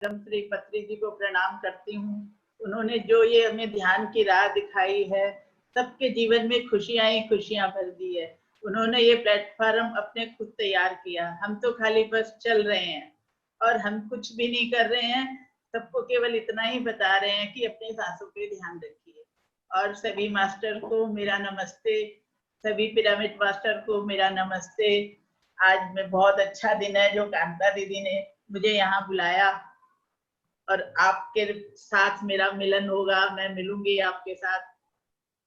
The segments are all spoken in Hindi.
श्री पत्री जी को प्रणाम करती हूँ। उन्होंने जो ये हमें ध्यान की राह दिखाई है, सबके जीवन में खुशियां ही खुशियां भर दी है। उन्होंने ये प्लेटफॉर्म अपने खुद तैयार किया, हम तो खाली बस चल रहे हैं और हम कुछ भी नहीं कर रहे हैं। सबको केवल इतना ही बता रहे हैं कि अपने सांसों पे ध्यान रखिए। और सभी मास्टर को मेरा नमस्ते, सभी पिरामिड मास्टर को मेरा नमस्ते। आज में बहुत अच्छा दिन है जो कांता दीदी ने मुझे यहाँ बुलाया और आपके साथ मेरा मिलन होगा, मैं मिलूंगी आपके साथ,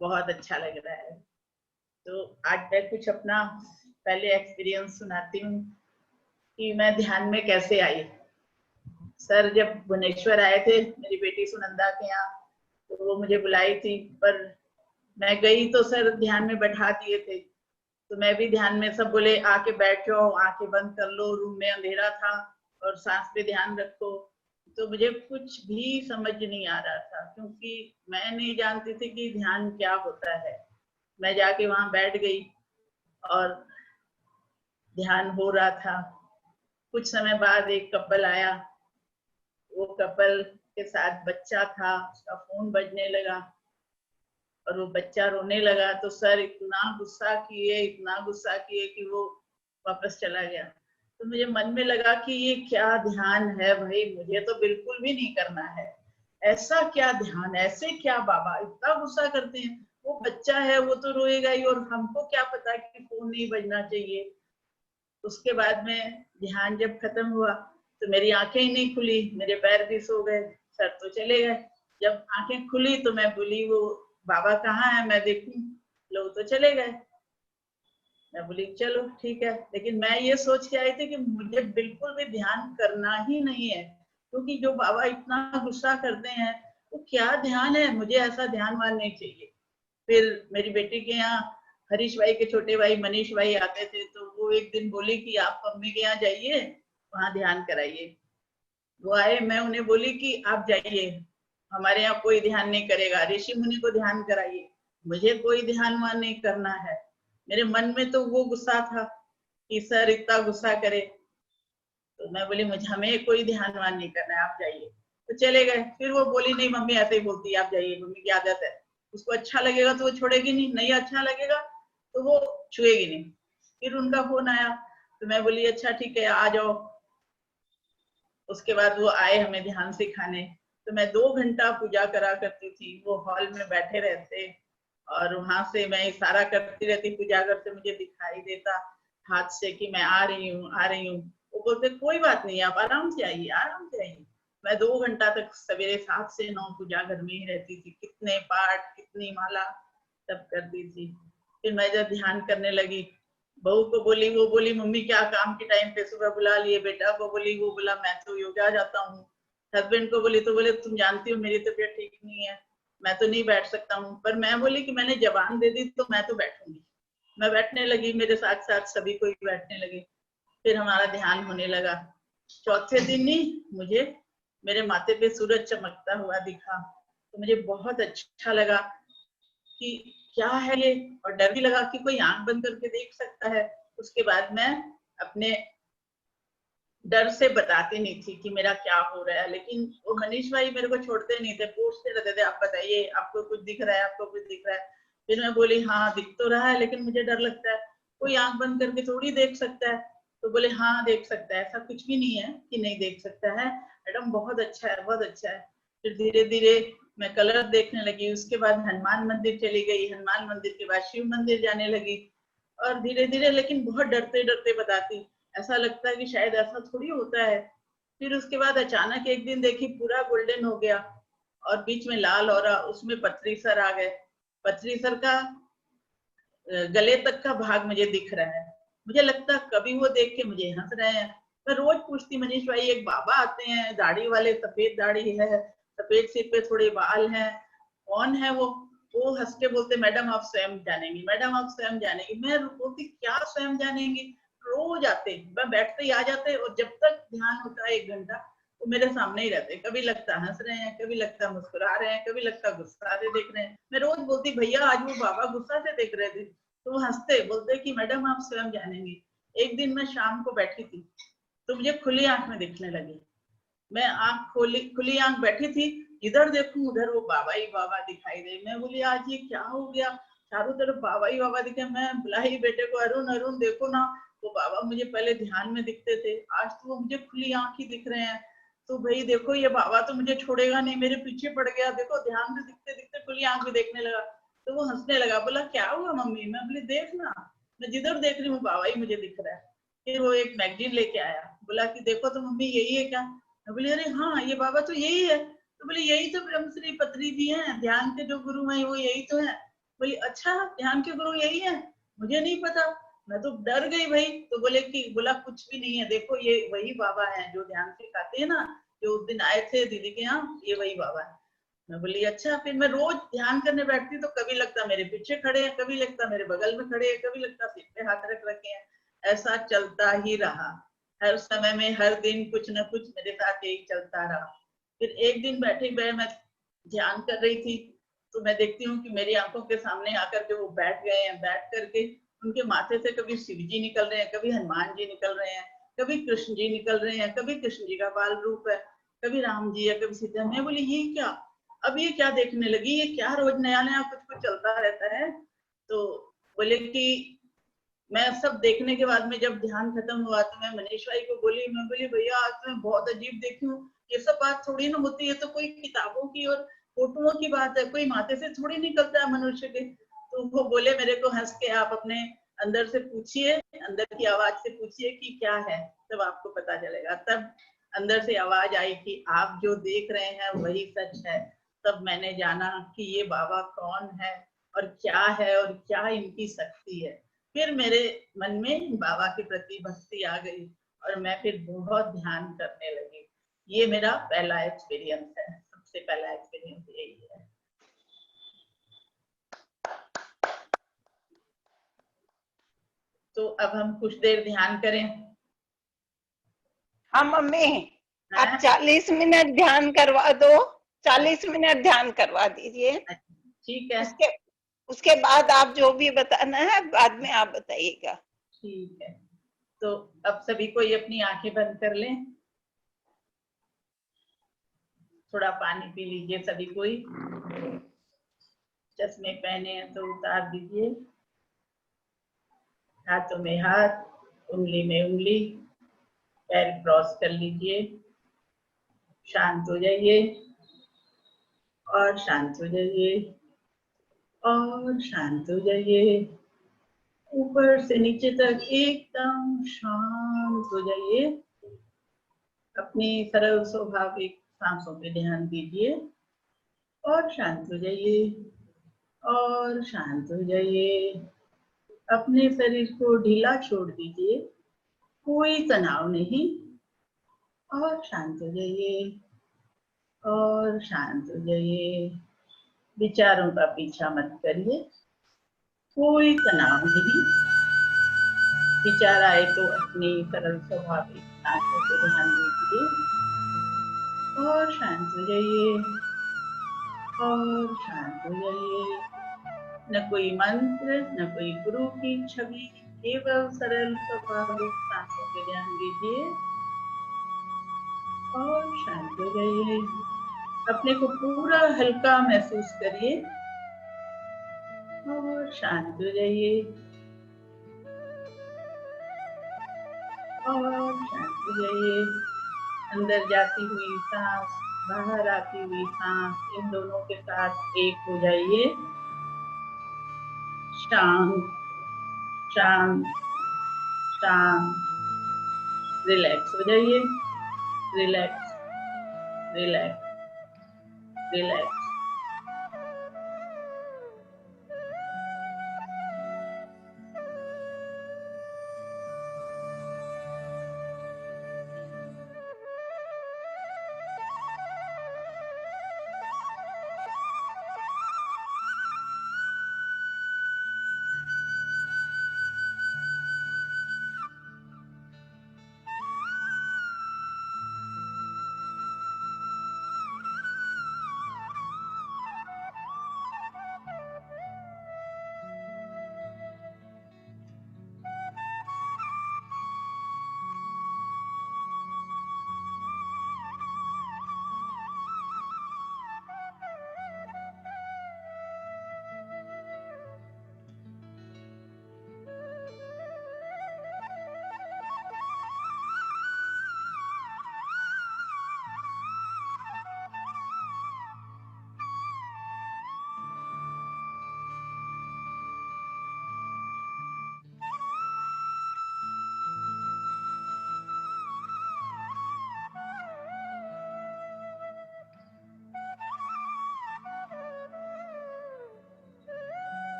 बहुत अच्छा लग रहा है। तो आज मैं कुछ अपना पहले एक्सपीरियंस सुनाती हूँ कि मैं ध्यान में कैसे आई। सर जब भुवनेश्वर आए थे मेरी बेटी सुनंदा के यहाँ, तो वो मुझे बुलाई थी, पर मैं गई तो सर ध्यान में बैठा दिए थे। तो मैं भी ध्यान में, सब बोले आके बैठ जाओ, आंखें बंद कर लो, रूम में अंधेरा था और सांस पे ध्यान रखो। तो मुझे कुछ भी समझ नहीं आ रहा था, क्योंकि मैं नहीं जानती थी कि ध्यान क्या होता है। मैं जाके वहां बैठ गई और ध्यान हो रहा था। कुछ समय बाद एक कपल आया, वो कपल के साथ बच्चा था, उसका फोन बजने लगा और वो बच्चा रोने लगा। तो सर इतना गुस्सा किए कि वो वापस चला गया। तो मुझे मन में लगा कि ये क्या ध्यान है भाई, मुझे तो बिल्कुल भी नहीं करना है। ऐसा क्या ध्यान, ऐसे क्या बाबा इतना गुस्सा करते हैं। वो बच्चा है, वो तो रोएगा ही, और हमको क्या पता कि फोन नहीं बजना चाहिए। उसके बाद में ध्यान जब खत्म हुआ तो मेरी आंखें ही नहीं खुली, मेरे पैर भी सो गए, सर तो चले गए। जब आंखें खुली तो मैं बोली वो बाबा कहाँ है, मैं देखूं, लोग तो चले गए। मैं बोली चलो ठीक है, लेकिन मैं ये सोच के आई थी कि मुझे बिल्कुल भी ध्यान करना ही नहीं है, क्योंकि जो बाबा इतना गुस्सा करते हैं वो क्या ध्यान है, मुझे ऐसा ध्यान वान नहीं चाहिए। फिर मेरी बेटी के यहाँ हरीश भाई के छोटे भाई मनीष भाई आते थे, तो वो एक दिन बोली कि आप मम्मी के यहाँ जाइए, वहां ध्यान कराइए। वो आए, मैं उन्हें बोली कि आप जाइए, हमारे यहाँ कोई ध्यान नहीं करेगा, ऋषि मुनि को ध्यान कराइए, मुझे कोई ध्यान वान नहीं करना है। मेरे मन में तो वो गुस्सा था कि सर इतना गुस्सा करे। तो मैं बोली मुझे, हमें कोई ध्यान वान नहीं करना है, आप जाइए। तो चले गए। फिर वो बोली नहीं मम्मी ऐसे ही बोलती है, आप जाइए, मम्मी की आदत है, उसको अच्छा लगेगा तो वो छोड़ेगी नहीं, नहीं अच्छा लगेगा तो वो छुएगी नहीं। फिर उनका फोन आया, तो मैं बोली अच्छा ठीक है आ जाओ। उसके बाद वो आए हमें ध्यान सिखाने। तो मैं 2 घंटा पूजा करा करती थी, वो हॉल में बैठे रहते और वहां से मैं इशारा करती रहती, पूजा करते मुझे दिखाई देता हाथ से कि मैं आ रही हूँ आ रही हूँ। वो बोलते कोई बात नहीं, आप आराम से आइए आराम से आइए। मैं 2 घंटा तक सवेरे 7 से 9 पूजा घर में ही रहती थी, कितने पाठ कितनी माला सब करती थी। फिर मैं जब ध्यान करने लगी, बहू को बोली, वो बोली मम्मी क्या काम के टाइम पे सुबह बुला लिए, बेटा को बोली, वो बोला मैं तो योगा जाता हूँ। हस्बैंड को बोली तो बोले तुम जानती हो मेरी तबीयत ठीक नहीं है, मैं तो नहीं बैठ सकता हूँ। पर मैं बोली कि मैंने जबान दे दी तो मैं तो बैठूंगी। मैं बैठने लगी, मेरे साथ साथ सभी को बैठने लगे। फिर हमारा ध्यान होने लगा। चौथे दिन ही मुझे मेरे माथे पे सूरज चमकता हुआ दिखा, तो मुझे बहुत अच्छा लगा कि क्या है ये, और डर भी लगा कि कोई आंख बंद करके देख सकता है। उसके बाद मैं अपने डर से बताती नहीं थी कि मेरा क्या हो रहा है, लेकिन वो मनीष भाई मेरे को छोड़ते नहीं थे, पूछते रहते थे आप बताइए आपको कुछ दिख रहा है, आपको कुछ दिख रहा है। फिर मैं बोली हाँ दिख तो रहा है, लेकिन मुझे डर लगता है, कोई आंख बंद करके थोड़ी देख सकता है। तो बोले हाँ देख सकता है, ऐसा कुछ भी नहीं है कि नहीं देख सकता है, मैडम बहुत अच्छा है बहुत अच्छा है। फिर धीरे धीरे मैं कलर देखने लगी, उसके बाद हनुमान मंदिर चली गई, हनुमान मंदिर के बाद शिव मंदिर जाने लगी, और धीरे धीरे, लेकिन बहुत डरते डरते बताती, ऐसा लगता है कि शायद ऐसा थोड़ी होता है। फिर उसके बाद अचानक एक दिन देखी पूरा गोल्डन हो गया और बीच में लाल हो रहा, उसमें पथरी सर आ गए। पथरी सर का गले तक का भाग मुझे दिख रहा है। मुझे लगता कभी वो देख के मुझे हंस रहे हैं। मैं रोज पूछती मनीष भाई, एक बाबा आते हैं दाढ़ी वाले, सफेद दाढ़ी है, सफेद सिर पे थोड़े बाल हैं, कौन है वो हंस के बोलते मैडम आप स्वयं जानेंगी, मैडम आप स्वयं जानेंगी। मैं बोलती क्या स्वयं जानेंगी। रोज आते, मैं बैठते ही आ जाते, और जब तक ध्यान होता है 1 घंटा वो मेरे सामने ही रहते। कभी लगता हंस रहे हैं, कभी लगता मुस्कुरा रहे हैं, कभी लगता गुस्सा से देख रहे हैं। मैं रोज बोलती भैया आज वो बाबा गुस्सा से देख रहे थे, तो वो हंसते बोलते कि मैडम आप स्वयं जानेंगे। एक दिन मैं शाम को बैठी थी तो मुझे खुली आंख में दिखने लगी, मैं आंख खोली, खुली आंख बैठी थी, इधर देखूं उधर वो बाबा ही बाबा दिखाई दे। मैं बोली आज ये क्या हो गया, चारों तरफ बाबा ही बाबा दिखे। मैं बुलाई बेटे को, अरुण अरुण देखो ना, वो बाबा मुझे पहले ध्यान में दिखते थे, आज तो वो मुझे खुली आंख ही दिख रहे हैं। तो भाई देखो ये बाबा तो मुझे छोड़ेगा नहीं, मेरे पीछे पड़ गया, देखो ध्यान से दिखते दिखते खुली आंख भी देखने लगा। तो वो हंसने लगा, बोला क्या हुआ मम्मी? मैं बोली देख ना, मैं जिधर देख रही हूँ बाबा ही मुझे दिख रहा है। फिर वो एक मैगजीन लेके आया, बोला कि देखो तो मम्मी यही है क्या? मैं बोली अरे हाँ ये बाबा तो यही है। तो बोले यही तो ब्रह्मश्री पत्री जी हैं, ध्यान के जो गुरु हैं वो यही तो है। बोली अच्छा ध्यान के गुरु यही है, मुझे नहीं पता। मैं तो डर गई भाई। तो बोले कि बोला कुछ भी नहीं है, देखो ये वही बाबा है जो ध्यान सिखाते हैं ना, जो उस दिन आए थे दीदी के यहाँ, ये वही बाबा है। मैं बोली अच्छा। फिर मैं रोज ध्यान करने बैठती तो कभी लगता मेरे पीछे खड़े हैं, कभी लगता मेरे बगल में खड़े हैं, कभी लगता सिर पे हाथ रख रखे हैं। ऐसा चलता ही रहा। हर समय में हर दिन कुछ न कुछ मेरे साथ यही चलता रहा। फिर एक दिन बैठे बैठे मैं ध्यान कर रही थी, तो मैं देखती हूँ कि मेरी आंखों के सामने आकर के वो बैठ गए हैं। बैठ करके उनके माथे से कभी शिव जी निकल रहे हैं, कभी हनुमान जी निकल रहे हैं, कभी कृष्ण जी निकल रहे हैं, कभी कृष्ण जी का बाल रूप है, कभी राम जी है, कभी सीता। मैं बोली ये क्या, अब ये क्या देखने लगी, ये क्या रोज नया नया कुछ कुछ चलता रहता है। तो बोले कि मैं सब देखने के बाद में जब ध्यान खत्म हुआ तो मैं मनीष भाई को बोली, मैं बोली भैया आज तो मैं बहुत अजीब देखी हूँ, ये सब बात थोड़ी ना होती है, तो कोई किताबों की और फोटोओं की बात है, कोई माथे से थोड़ी निकलता है मनुष्य के। तो वो बोले मेरे को हंस के, आप अपने अंदर से पूछिए, अंदर की आवाज से पूछिए कि क्या है, तब आपको पता चलेगा। तब अंदर से आवाज आई कि आप जो देख रहे हैं वही सच है। तब मैंने जाना कि ये बाबा कौन है और क्या है और क्या इनकी शक्ति है। फिर मेरे मन में बाबा के प्रति भक्ति आ गई और मैं फिर बहुत ध्यान करने लगी। ये मेरा पहला एक्सपीरियंस है, सबसे पहला एक्सपीरियंस यही है। तो अब हम कुछ देर ध्यान करें। हाँ मम्मी, आप हाँ 40 मिनट ध्यान करवा दो, 40 मिनट ध्यान करवा दीजिए। ठीक है। उसके उसके बाद आप जो भी बताना है बाद में आप बताइएगा। ठीक है, तो अब सभी कोई अपनी आंखें बंद कर लें, थोड़ा पानी पी लीजिए सभी कोई। चश्मे पहने हैं तो उतार दीजिए, हाथों में हाथ, उंगली में उंगली, पैर क्रॉस कर लीजिए, शांत हो जाइए और शांत हो जाइए और शांत हो जाइए। ऊपर से नीचे तक एकदम शांत हो जाइए। अपनी सरल स्वाभाविक सांसों पे ध्यान दीजिए और शांत हो जाइए और शांत हो जाइए। अपने शरीर को ढीला छोड़ दीजिए, कोई तनाव नहीं, और शांत हो जाइए और शांत हो जाइए। विचारों का पीछा मत करिए, कोई तनाव नहीं। विचार आए तो अपनी सरल स्वाभाविक सांसों पे ध्यान दीजिए और शांत हो जाइए और शांत हो जाइए। न कोई मंत्र, न कोई गुरु की छवि, केवल सरल स्वाभाविक सांसों पे ध्यान दीजिए और शांत हो जाइए। अपने को पूरा हल्का महसूस करिए और शांत हो जाइए और शांत हो जाइए। अंदर जाती हुई सांस, बाहर आती हुई सांस, इन दोनों के साथ एक हो जाइए। शांत शांत शांत। रिलैक्स हो जाइए, रिलैक्स रिलैक्स रिलैक्स।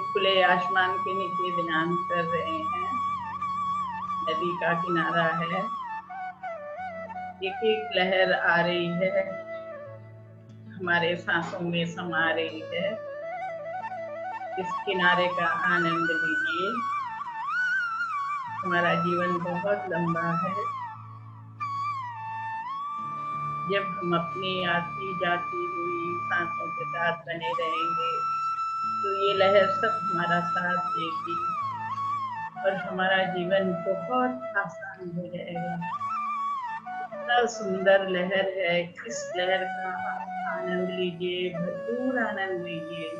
खुले आसमान के नीचे ध्यान कर रहे हैं। नदी का किनारा है, एक एक लहर आ रही है, हमारे सांसों में समा रही है। इस किनारे का आनंद लीजिए। हमारा जीवन बहुत लंबा है। जब हम अपनी आती जाती हुई सांसों के साथ बने रहेंगे तो ये लहर सब हमारा साथ देगी और हमारा जीवन बहुत आसान हो जाएगा। इतना सुंदर लहर है, इस लहर का आप आनंद लीजिए, भरपूर आनंद लीजिए।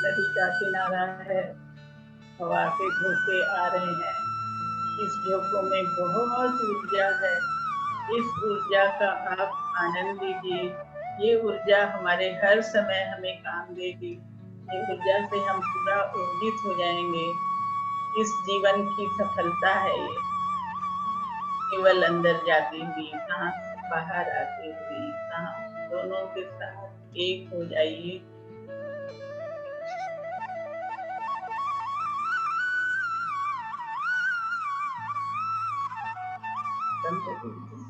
नदी का किनारा है, हवा के झोंके आ रहे हैं। इस झोंकों में बहुत ऊर्जा है। इस ऊर्जा का आप आनंद लीजिए। ये ऊर्जा हमारे हर समय हमें काम देगी। ये ऊर्जा से हम पूरा ऊर्जित हो जाएंगे। इस जीवन की सफलता है ये। केवल अंदर जाती हुई सांस, बाहर आती हुई सांस, दोनों के साथ एक हो जाइए। बंद कर दीजिए।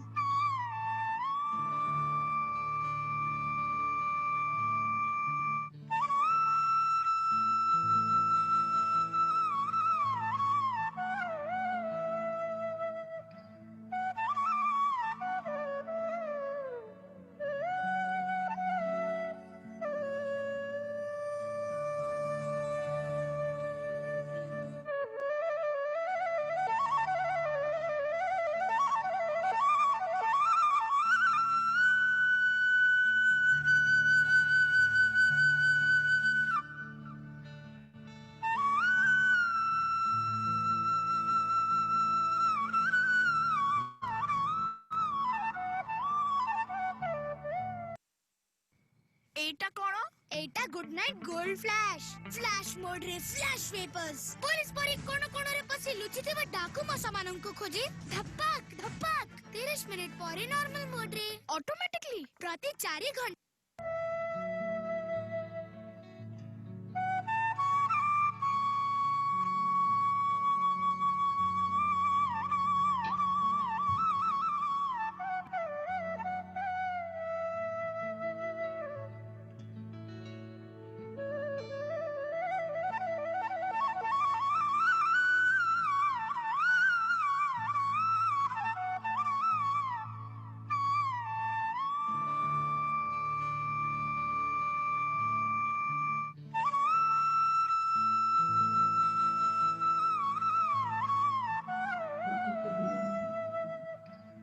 एटा कौन? एटा good night gold flash flash mode रे फ्लैश वेपर्स पुलिस परी कोन कोन रे पसी लुचि थिबा डाकू मसा मानंको खोजे धप्पक धप्पक 30 मिनिट परे नॉर्मल मोड रे ऑटोमेटिकली प्रति 4 घंटा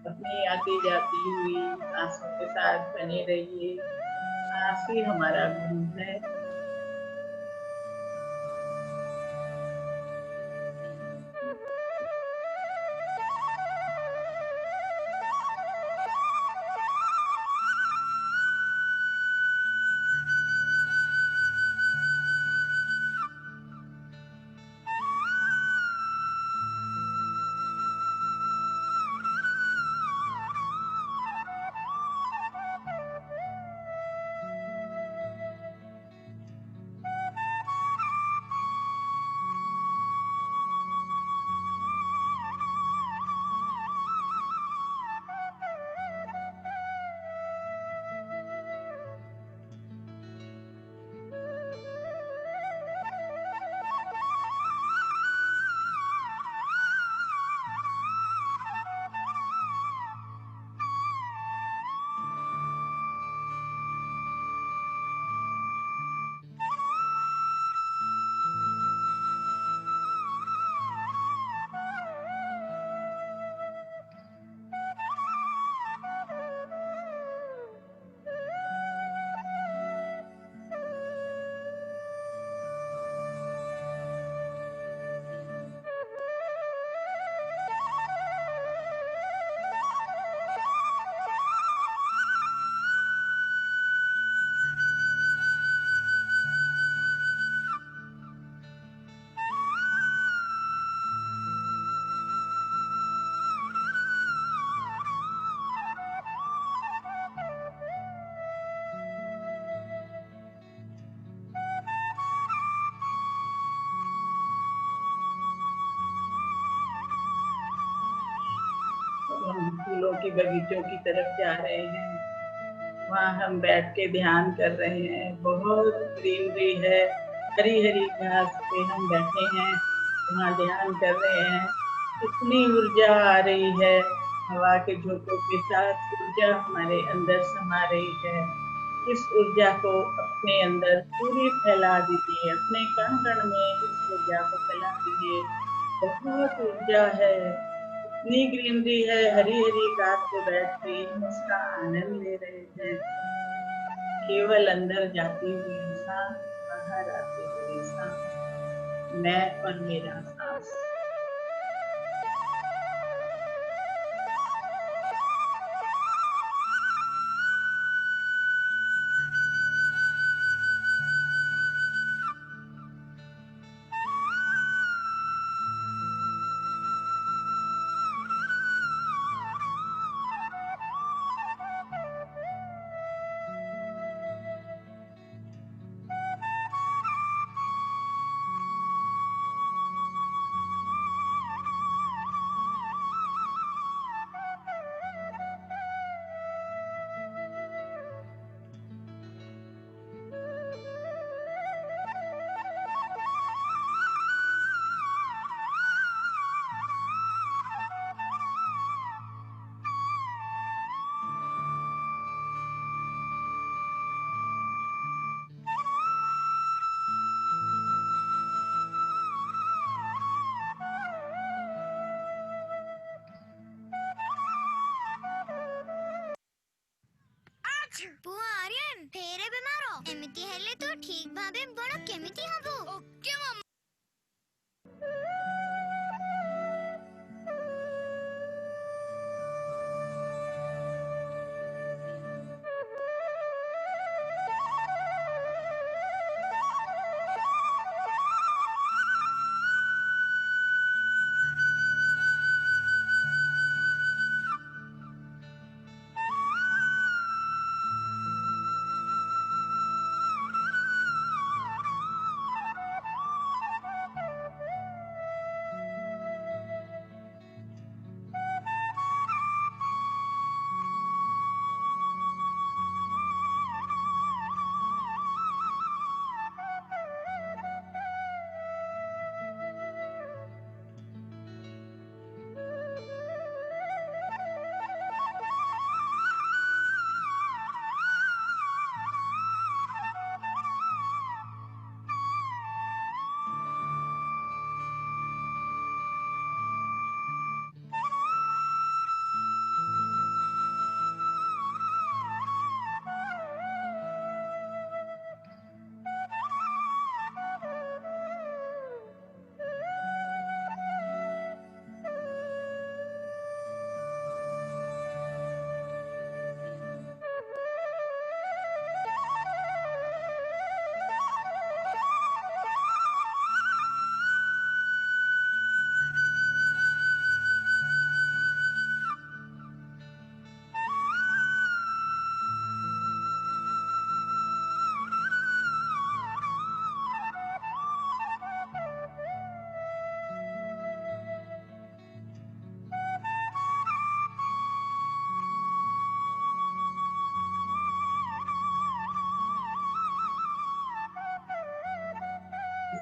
अपनी आती जाती हुई सांसों के साथ बने रहिए। सांस ही हमारा गुरु है। फूलों की बगीचों की तरफ जा रहे हैं। वहाँ हम बैठ के ध्यान कर रहे हैं। बहुत ग्रीनरी है, हरी-हरी घास पे हम बैठे हैं, वहाँ ध्यान कर रहे हैं। इतनी ऊर्जा आ रही है, हवा के झोंकों के साथ ऊर्जा हमारे अंदर समा रही है। इस ऊर्जा को अपने अंदर पूरी फैला दीजिए, अपने कण-कण में इस ऊर्जा को फैला दीजिए। बहुत ऊर्जा है, इतनी ग्रीनरी है, हरी-हरी घास पे बैठ के हम उसका आनंद ले रहे हैं। केवल अंदर जाती हुई सांस, बाहर आती हुई सांस, मैं और मेरा सांस। ପୁଅ ଆର୍ୟନ ଫେରେ ବେମାର ଏମିତି ହେଲେ ତୁ ଠିକ ଭାବେ ବଡ଼ କେମିତି ହବୁ? ଓକେ ମାମା।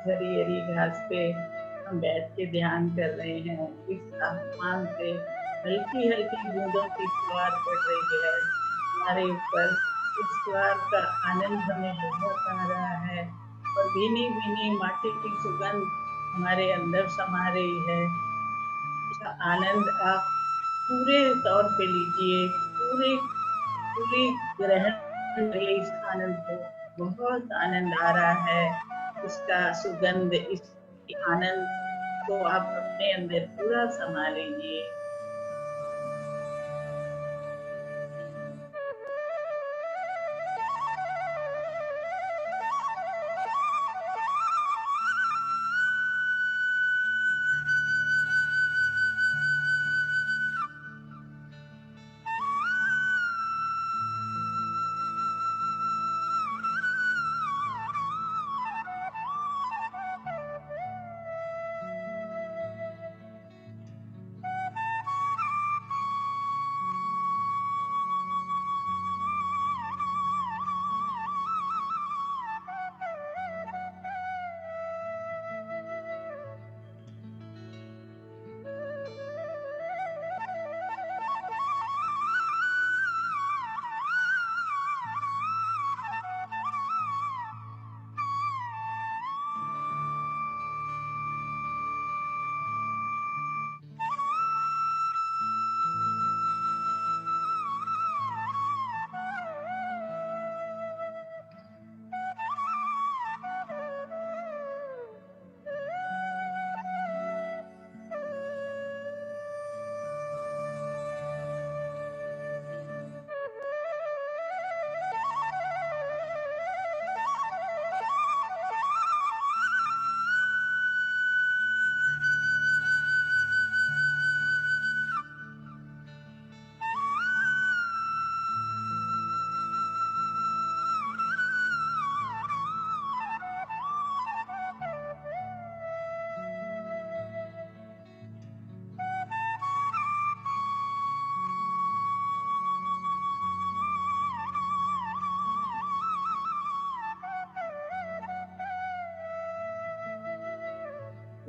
हरी हरी घास पे हम बैठ के ध्यान कर रहे हैं। इस आसमान से हल्की हल्की बूंदों की फुहार पड़ रही है हमारे ऊपर। इस फुहार का आनंद हमें बहुत आ रहा है और भीनी भीनी माटी की सुगंध हमारे अंदर समा रही है। इसका आनंद आप पूरे तौर पे लीजिए, पूरी ग्रहण करिए इस आनंद को। बहुत आनंद आ रहा है, इसका सुगंध, इस आनंद को आप अपने अंदर पूरा समा लीजिए।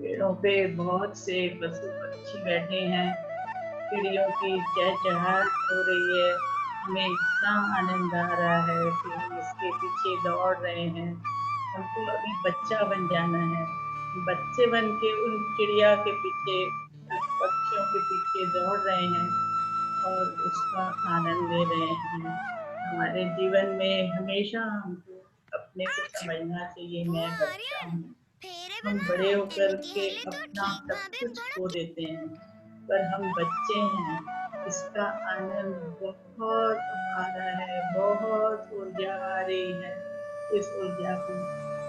पेड़ों पे बहुत से पशु पक्षी बैठे हैं, चिड़ियों की चहचहाट हो रही है। हमें इतना आनंद आ रहा है कि हम इसके पीछे दौड़ रहे हैं। हमको अभी बच्चा बन जाना है, बच्चे बन के उन चिड़िया के पीछे, पक्षियों के पीछे दौड़ रहे हैं और उसका आनंद ले रहे हैं। हमारे जीवन में हमेशा हमको अपने को समझना चाहिए, वो मैं बच्चा आर्यन हूँ। फेरे हम बना बड़े होकर एमती के हेले तो अपना ठीक सब भावे कुछ बड़ा खो देते हैं, पर हम बच्चे हैं। इसका आनंद बहुत आ रहा है, बहुत ऊर्जा आ रही है। इस ऊर्जा को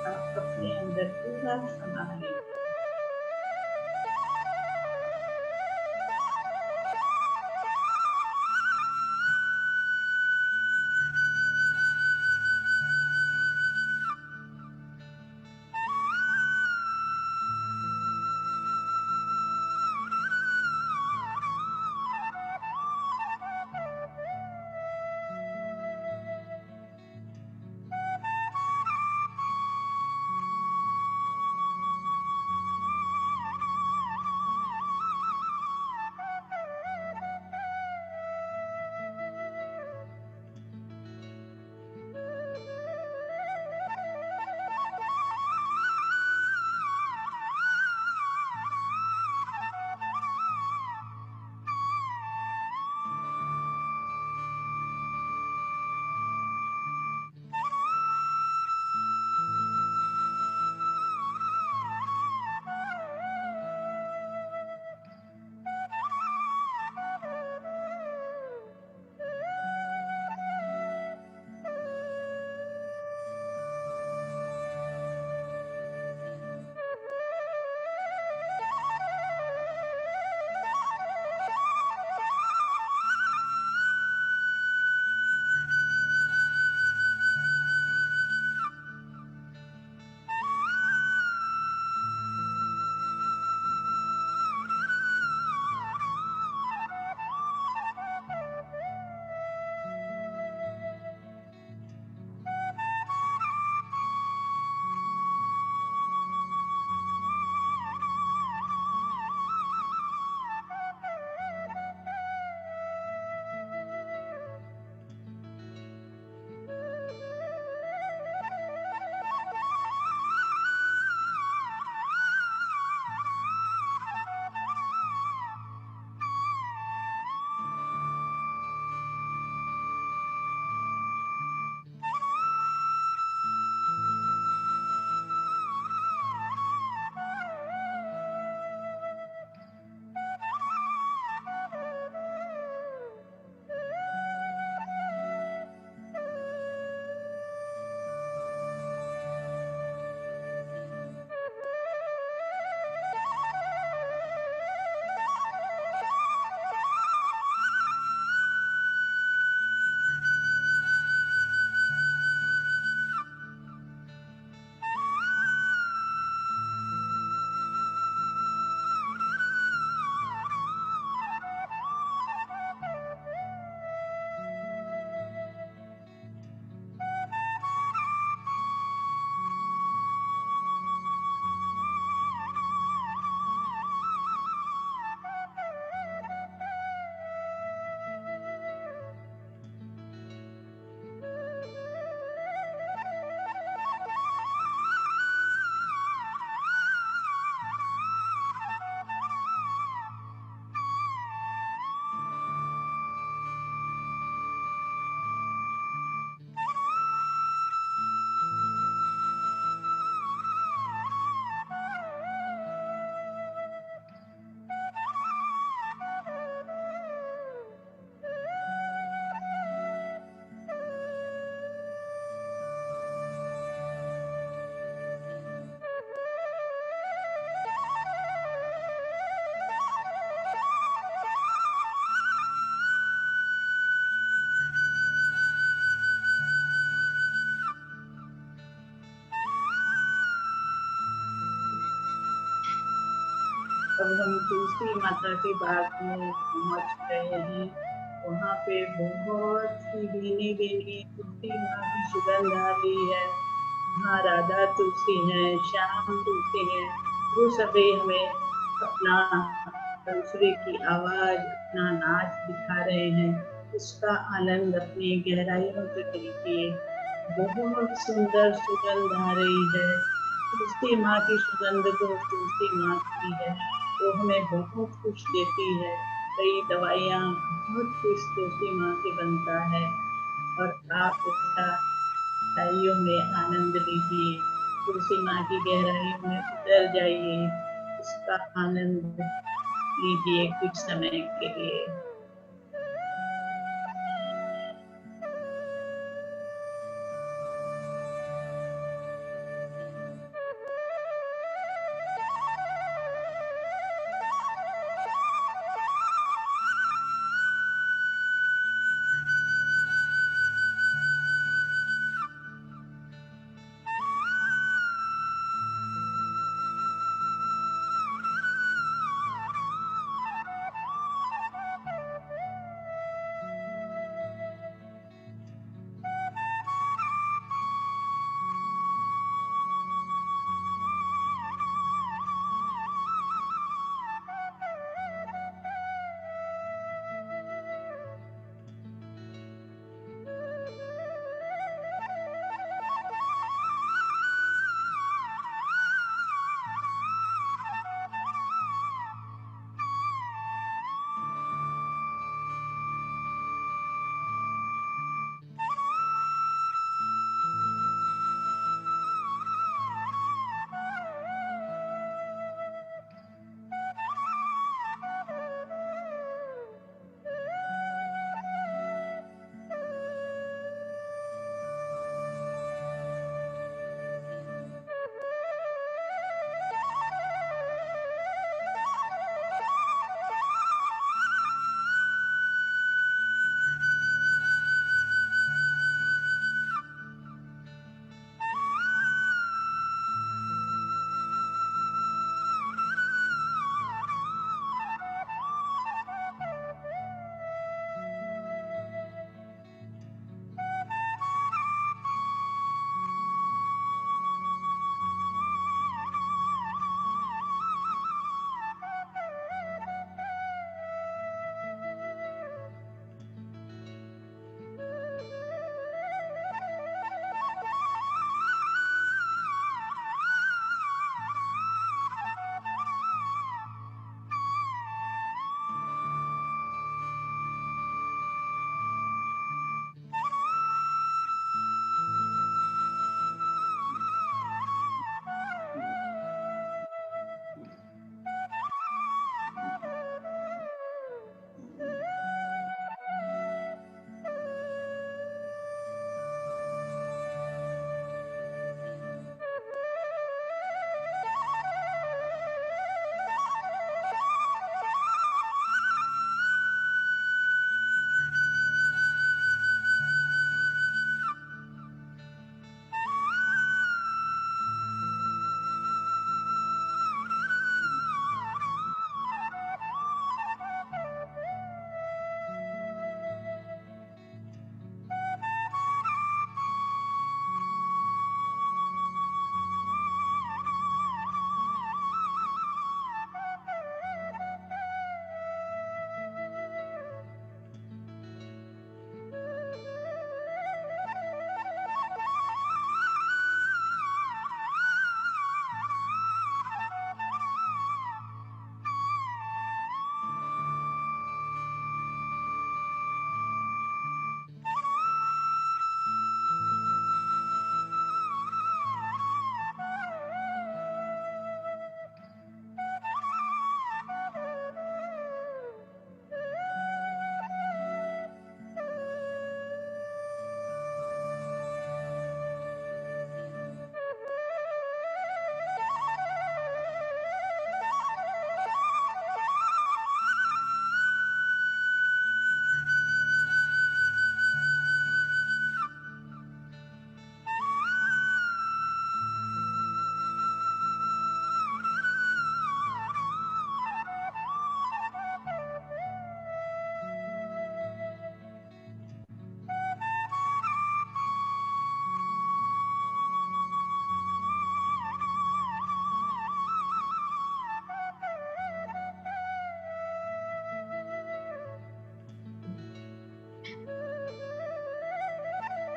आप अपने अंदर पूरा समा लीजिए। अब हम तुलसी माता के बाग में पहुंच गए हैं। वहाँ पे बहुत सी भीनी भीनी तुलसी माँ की सुगंध आ रही है। वहाँ राधा तुलसी है, श्याम तुलसी है, वो सभी हमें अपना दूसरे की आवाज, अपना नाच दिखा रहे हैं। इसका आनंद अपनी गहराइयों तक लीजिए। बहुत सुंदर सुगंध आ रही है। तुलसी माँ की सुगंध तो तुलसी माँ की है, वो हमें बहुत कुछ देती है। कई दवाइयाँ, बहुत कुछ तुलसी माँ से बनता है। और आप उसका गहराइयों में आनंद लीजिए। तुलसी माँ की गहराइयों में उतर जाइए। उसका आनंद लीजिए कुछ समय के लिए।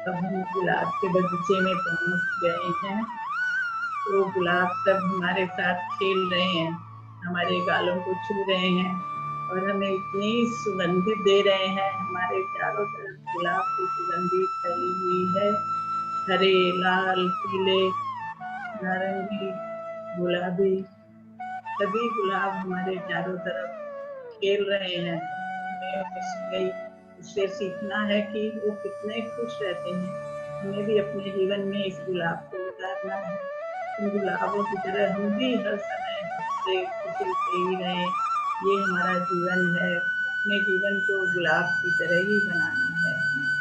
अब हम गुलाब के बगीचे में पहुंच गए हैं। तो गुलाब सब हमारे साथ खेल रहे हैं, हमारे गालों को छू रहे हैं और हमें इतनी सुगंधित दे रहे हैं। हमारे चारों तरफ गुलाब की सुगंधी फैली हुई है। हरे, लाल, पीले, नारंगी, गुलाबी सभी गुलाब हमारे चारों तरफ खेल रहे हैं। हमें इससे सीखना है कि वो कितने खुश रहते हैं। हमें भी अपने जीवन में इस गुलाब को उतारना है। इन गुलाबों की तरह हम भी हर समय हंसते खिलते ही रहें। ये हमारा जीवन है। अपने जीवन को गुलाब की तरह ही बनाना है हमें।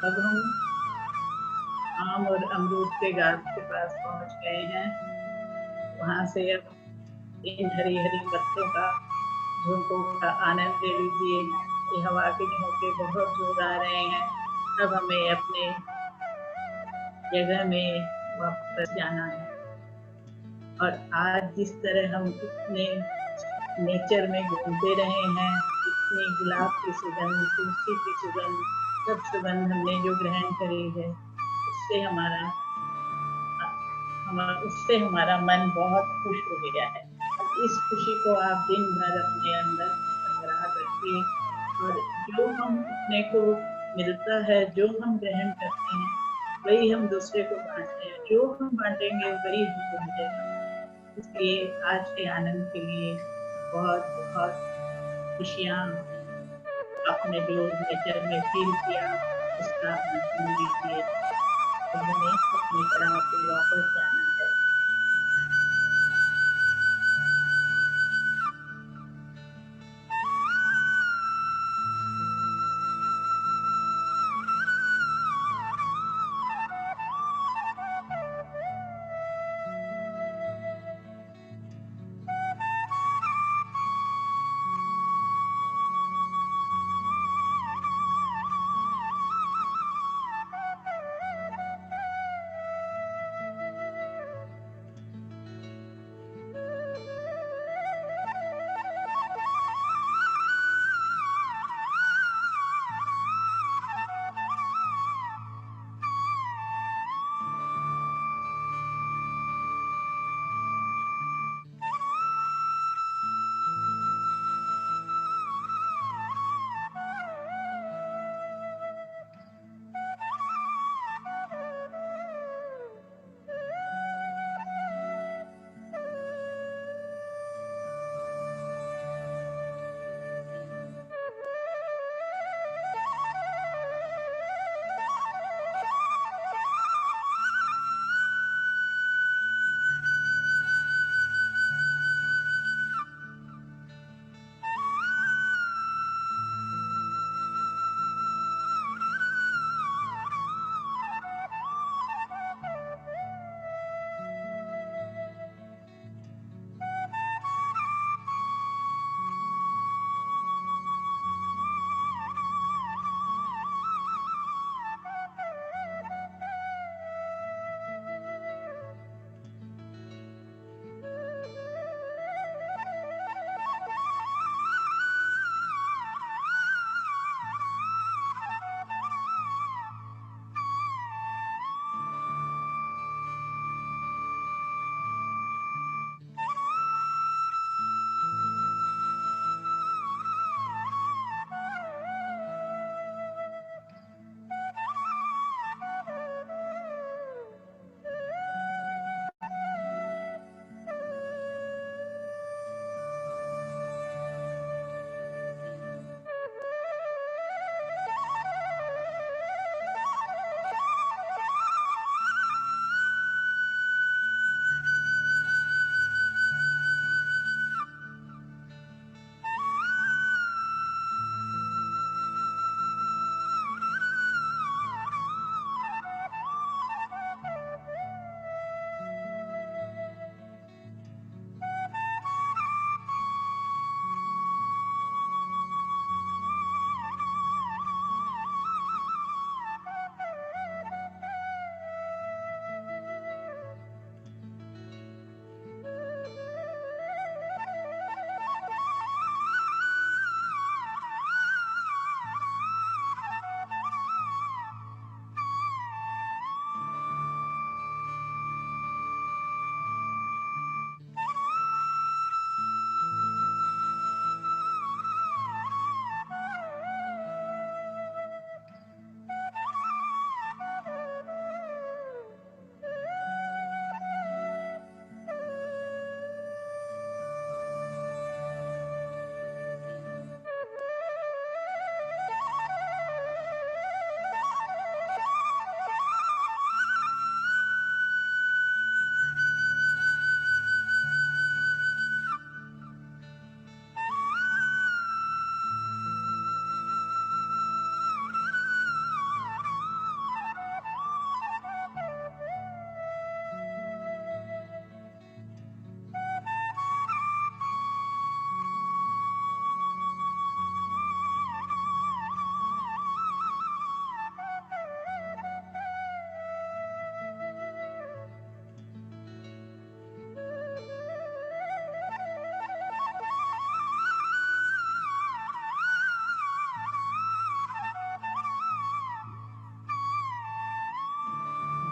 अब हम आम और अमरूद के गाछ के पास पहुंच गए हैं। वहां से अब इन हरी हरी पत्तों का झोंकों का आनंद ले लीजिए। ये हवा के झोंके बहुत जोर आ रहे हैं। अब हमें अपने जगह में वापस जाना है। और आज जिस तरह हम इतने नेचर में घूमते रहे हैं, इतनी गुलाब की सुगंध, तुलसी की सुगंध, सब सुगंध हमने जो ग्रहण करी है, उससे हमारा मन बहुत खुश हो गया है। अब इस खुशी को आप दिन भर अपने अंदर संग्रह रखिए। और जो हम अपने को मिलता है, जो हम ग्रहण करते हैं, वही हम दूसरे को बांटते हैं। जो हम बांटेंगे वही हमको मिलेगा। इसलिए आज के आनंद के लिए बहुत बहुत खुशियाँ। आपने जो नेचर में फील किया, उसका आनंद लीजिए। तो हमें अपनी पड़ाव पे वापस जाना है।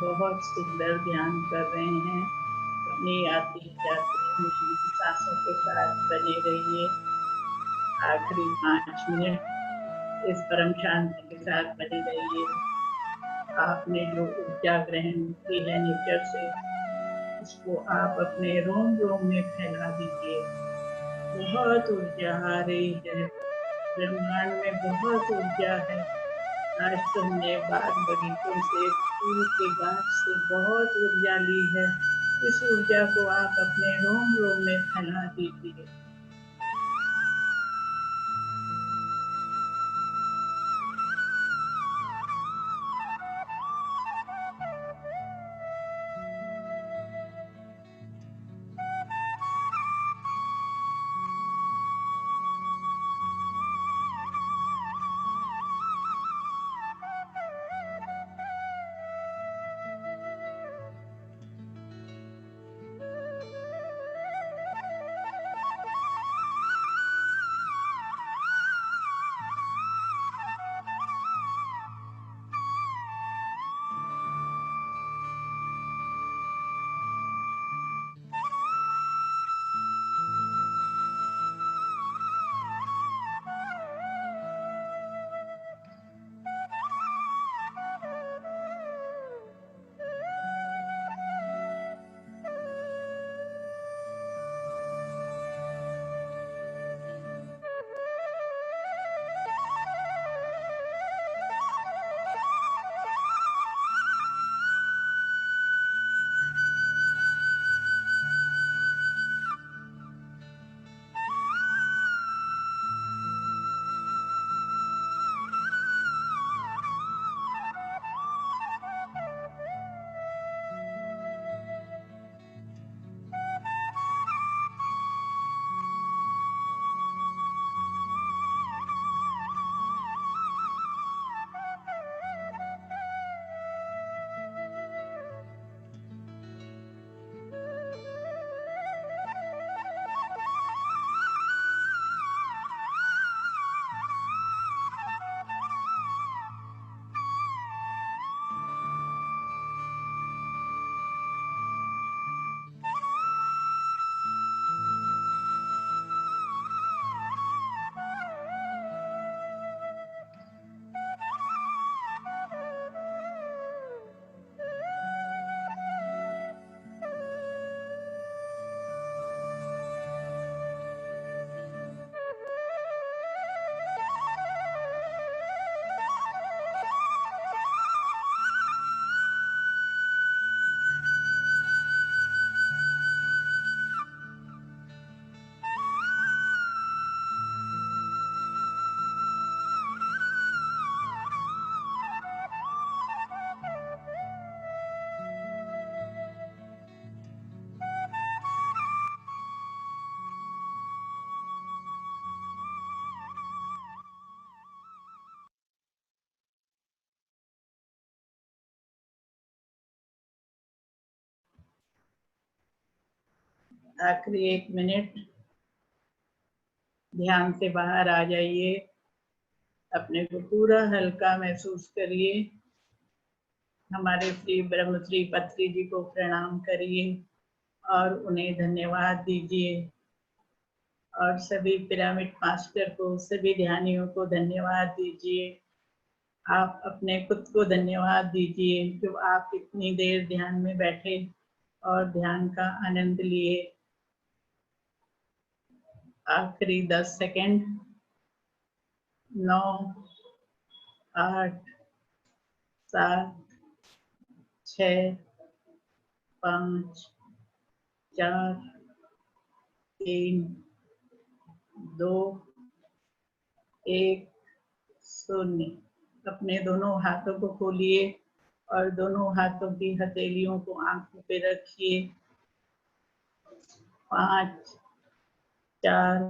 बहुत सुंदर ध्यान कर रहे हैं। अपनी आती जाती सांसों के साथ बने रहिए। आखिरी 5 मिनट इस परम शांति के साथ बने रहिए। आपने जो ऊर्जा ग्रहण की है नेचर से, उसको आप अपने रोम रोम में फैला दीजिए। बहुत ऊर्जा आ रही है, ब्रह्मांड में बहुत ऊर्जा है। आज तो हमने बाग बगीचों से, फूल के गाछ से बहुत ऊर्जा ली है। इस ऊर्जा को आप अपने रोम रोम में फैला दीजिए। आखिरी 1 मिनट ध्यान से बाहर आ जाइए। अपने को पूरा हल्का महसूस करिए। हमारे श्री ब्रह्मश्री पत्री जी को प्रणाम करिए और उन्हें धन्यवाद दीजिए। और सभी पिरामिड मास्टर को, सभी ध्यानियों को धन्यवाद दीजिए। आप अपने खुद को धन्यवाद दीजिए जो आप इतनी देर ध्यान में बैठे और ध्यान का आनंद लिए। आखिरी 10 सेकंड। 9, 8, 7, 6, 5, 4, 3, 2, 1, 0। अपने दोनों हाथों को खोलिए और दोनों हाथों की हथेलियों को आंखों पे रखिए। 5, 4,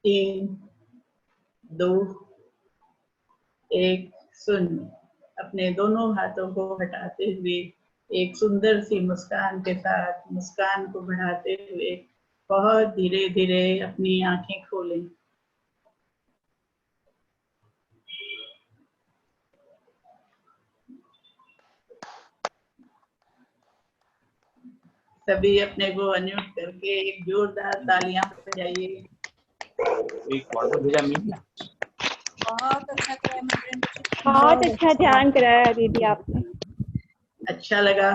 3, 2, 1, 0। अपने दोनों हाथों को हटाते हुए एक सुंदर सी मुस्कान के साथ, मुस्कान को बढ़ाते हुए बहुत धीरे धीरे अपनी आंखें खोलें। सभी अपने को अनम्यूट करके एक जोरदार तालियां बजाइए। एक फोटो भेजा मीना। बहुत अच्छा किया मदर जी। बहुत अच्छा ध्यान कराया दीदी आपने। अच्छा लगा।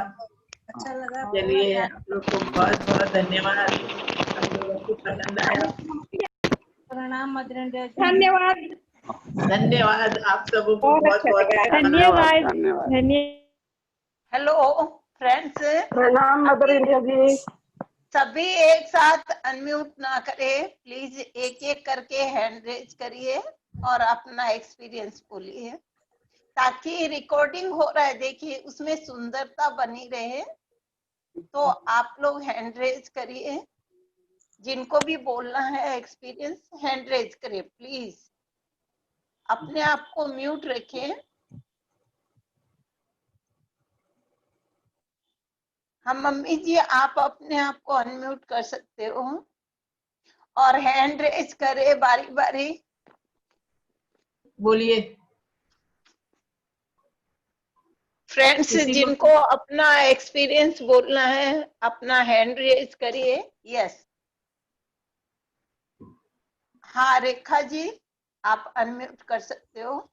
अच्छा लगा। चलिए आप लोग को बहुत बहुत धन्यवाद, आप लोगों को पसंद आया। प्रणाम मदर जी। धन्यवाद। धन्यवाद आप सबको बहुत बहुत अच्छा बहुत लगा। धन्यवाद। धन्यवाद। धन्यवाद। हेलो फ्रेंड्स, प्रणाम मदर इंडिया जी। सभी एक साथ अनम्यूट ना करें प्लीज, एक एक करके हैंड रेज करिए और अपना एक्सपीरियंस बोलिए, ताकि रिकॉर्डिंग हो रहा है, देखिए उसमें सुंदरता बनी रहे। तो आप लोग हैंड रेज करिए, जिनको भी बोलना है एक्सपीरियंस हैंड रेज करिए प्लीज, अपने आप को म्यूट रखें। हम मम्मी जी आप अपने आप को अनम्यूट कर सकते हो और हैंड रेज करे बारी बारी। बोलिए। फ्रेंड्स जिनको अपना एक्सपीरियंस बोलना है अपना हैंड रेज करिए। यस, हाँ रेखा जी आप अनम्यूट कर सकते हो।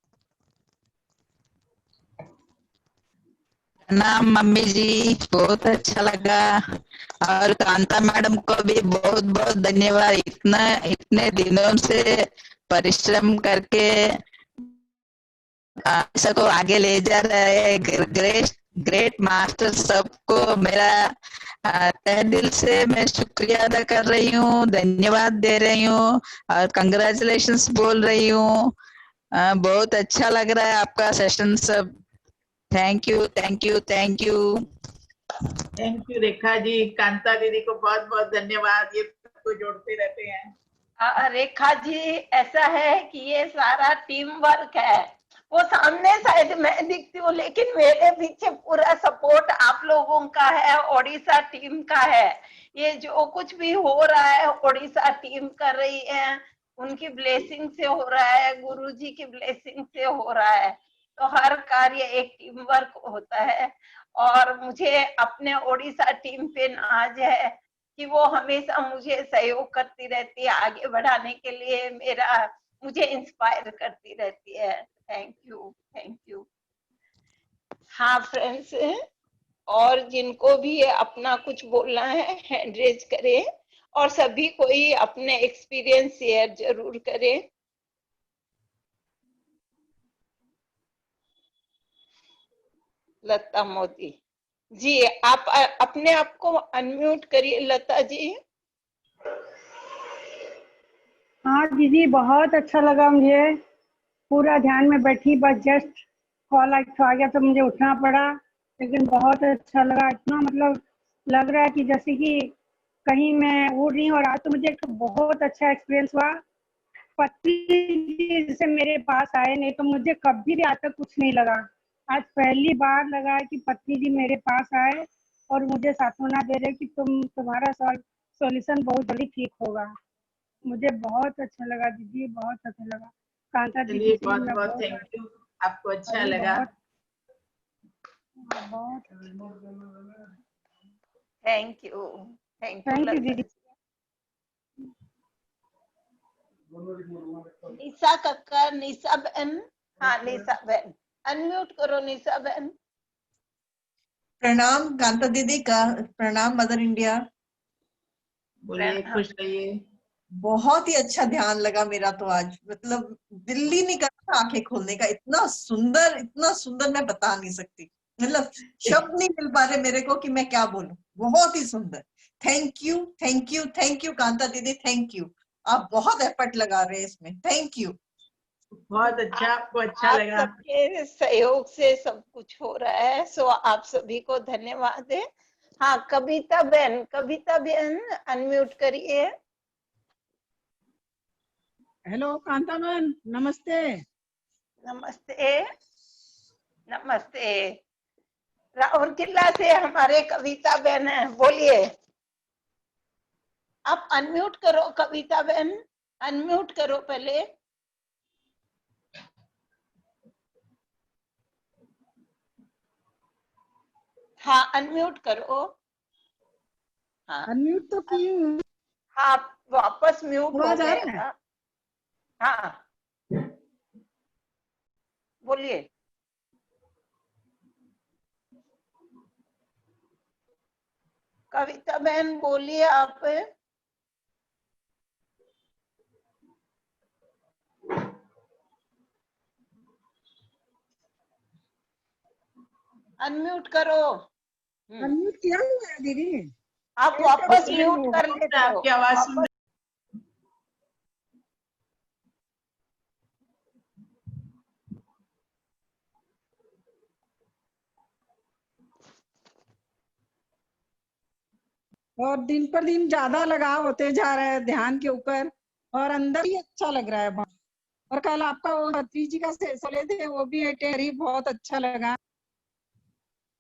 नाम मम्मी जी, बहुत अच्छा लगा। और कांता मैडम को भी बहुत बहुत धन्यवाद, इतने दिनों से परिश्रम करके सबको आगे ले जा रहे हैं। ग्रेट ग्रेट मास्टर सबको मेरा तहे दिल से मैं शुक्रिया अदा कर रही हूँ, धन्यवाद दे रही हूँ और कंग्रेचुलेशंस बोल रही हूँ। बहुत अच्छा लग रहा है आपका सेशन सब। Thank you thank you thank you. Thank you Rekha ji, Kanta दीदी को बहुत बहुत धन्यवाद, ये सबको जोड़ते रहते हैं। रेखा जी ऐसा है कि ये सारा टीम वर्क है, वो सामने शायद मैं दिखती हूँ लेकिन मेरे पीछे पूरा सपोर्ट आप लोगों का है, ओडिशा टीम का है। ये जो कुछ भी हो रहा है ओडिशा टीम कर रही है, उनकी ब्लेसिंग से हो रहा है, गुरुजी की ब्लेसिंग से हो रहा है। तो हर कार्य एक टीम वर्क होता है और मुझे अपने ओडिशा टीम पे नाज है कि वो हमेशा मुझे सहयोग करती रहती है, आगे बढ़ाने के लिए मेरा मुझे इंस्पायर करती रहती है। Thank you thank you. हाँ फ्रेंड्स, और जिनको भी अपना कुछ बोलना है हैंड रेज करें और सभी कोई अपने एक्सपीरियंस शेयर जरूर करें। लता मोदी जी आप अपने आप को अनम्यूट करिए लता जी। हाँ दीदी, बहुत अच्छा लगा मुझे। पूरा ध्यान में बैठी, बस जस्ट कॉल आ गया तो मुझे उठना पड़ा, लेकिन बहुत अच्छा लगा। इतना मतलब लग रहा है कि जैसे कि कहीं मैं उड़ रही हूँ। और आज तो मुझे एक बहुत अच्छा एक्सपीरियंस हुआ। पति जी जैसे मेरे पास आए, नहीं तो मुझे कभी भी आज तक कुछ नहीं लगा। आज पहली बार लगा है कि पति जी मेरे पास आए और मुझे सांत्वना दे रहे कि तुम्हारा सॉल्यूशन बहुत जल्दी ठीक होगा। मुझे बहुत अच्छा लगा दीदी, बहुत अच्छा लगा। कांता दीदी चलिए से भी बहुत मैं बहुत बहुत थैंक यू, आपको अच्छा लगा। बहुत थैंक यू थैंक यू दीदी। निशा कक्कर, निशा बहन, हाँ निशा बहन अनम्यूट करो निशा बहन। प्रणाम कांता दीदी का, प्रणाम मदर इंडिया। बोलिए, खुश रहिए। बहुत ही अच्छा ध्यान लगा मेरा तो आज, मतलब दिल ही नहीं कर रहा आंखें खोलने का। इतना सुंदर मैं बता नहीं सकती, मतलब शब्द नहीं मिल पा रहे मेरे को कि मैं क्या बोलूं। बहुत ही सुंदर। Thank you thank you thank you Kanta दीदी, थैंक यू। आप बहुत एफर्ट लगा रहे हैं इसमें, थैंक यू। बहुत अच्छा, आपको अच्छा आप लगा। सबके सहयोग से सब कुछ हो रहा है, सो आप सभी को धन्यवाद है। हाँ कविता बहन अनम्यूट करिए। हेलो कांता बहन, नमस्ते। नमस्ते नमस्ते। राहुल किला से हमारे कविता बहन है, बोलिए। आप अनम्यूट करो कविता बहन, अनम्यूट करो पहले। हाँ अनम्यूट करो। हाँ अनम्यूट तो की हूँ। हाँ, वापस म्यूट हो आवाज आ गया रहा है? था। हाँ बोलिए। कविता बहन बोलिए आप। अनम्यूट करो। अनम्यूट किया हुआ है दीदी। आप एक का वापस बटन म्यूट होगा। कर लेते हो। आपकी आवाज सुन वापस और दिन पर दिन ज्यादा लगाव होते जा रहा है ध्यान के ऊपर, और अंदर ही अच्छा लग रहा है बहुत। और कल आपका वो बद्री जी का सेशन थे, वो भी अटेंड, बहुत अच्छा लगा।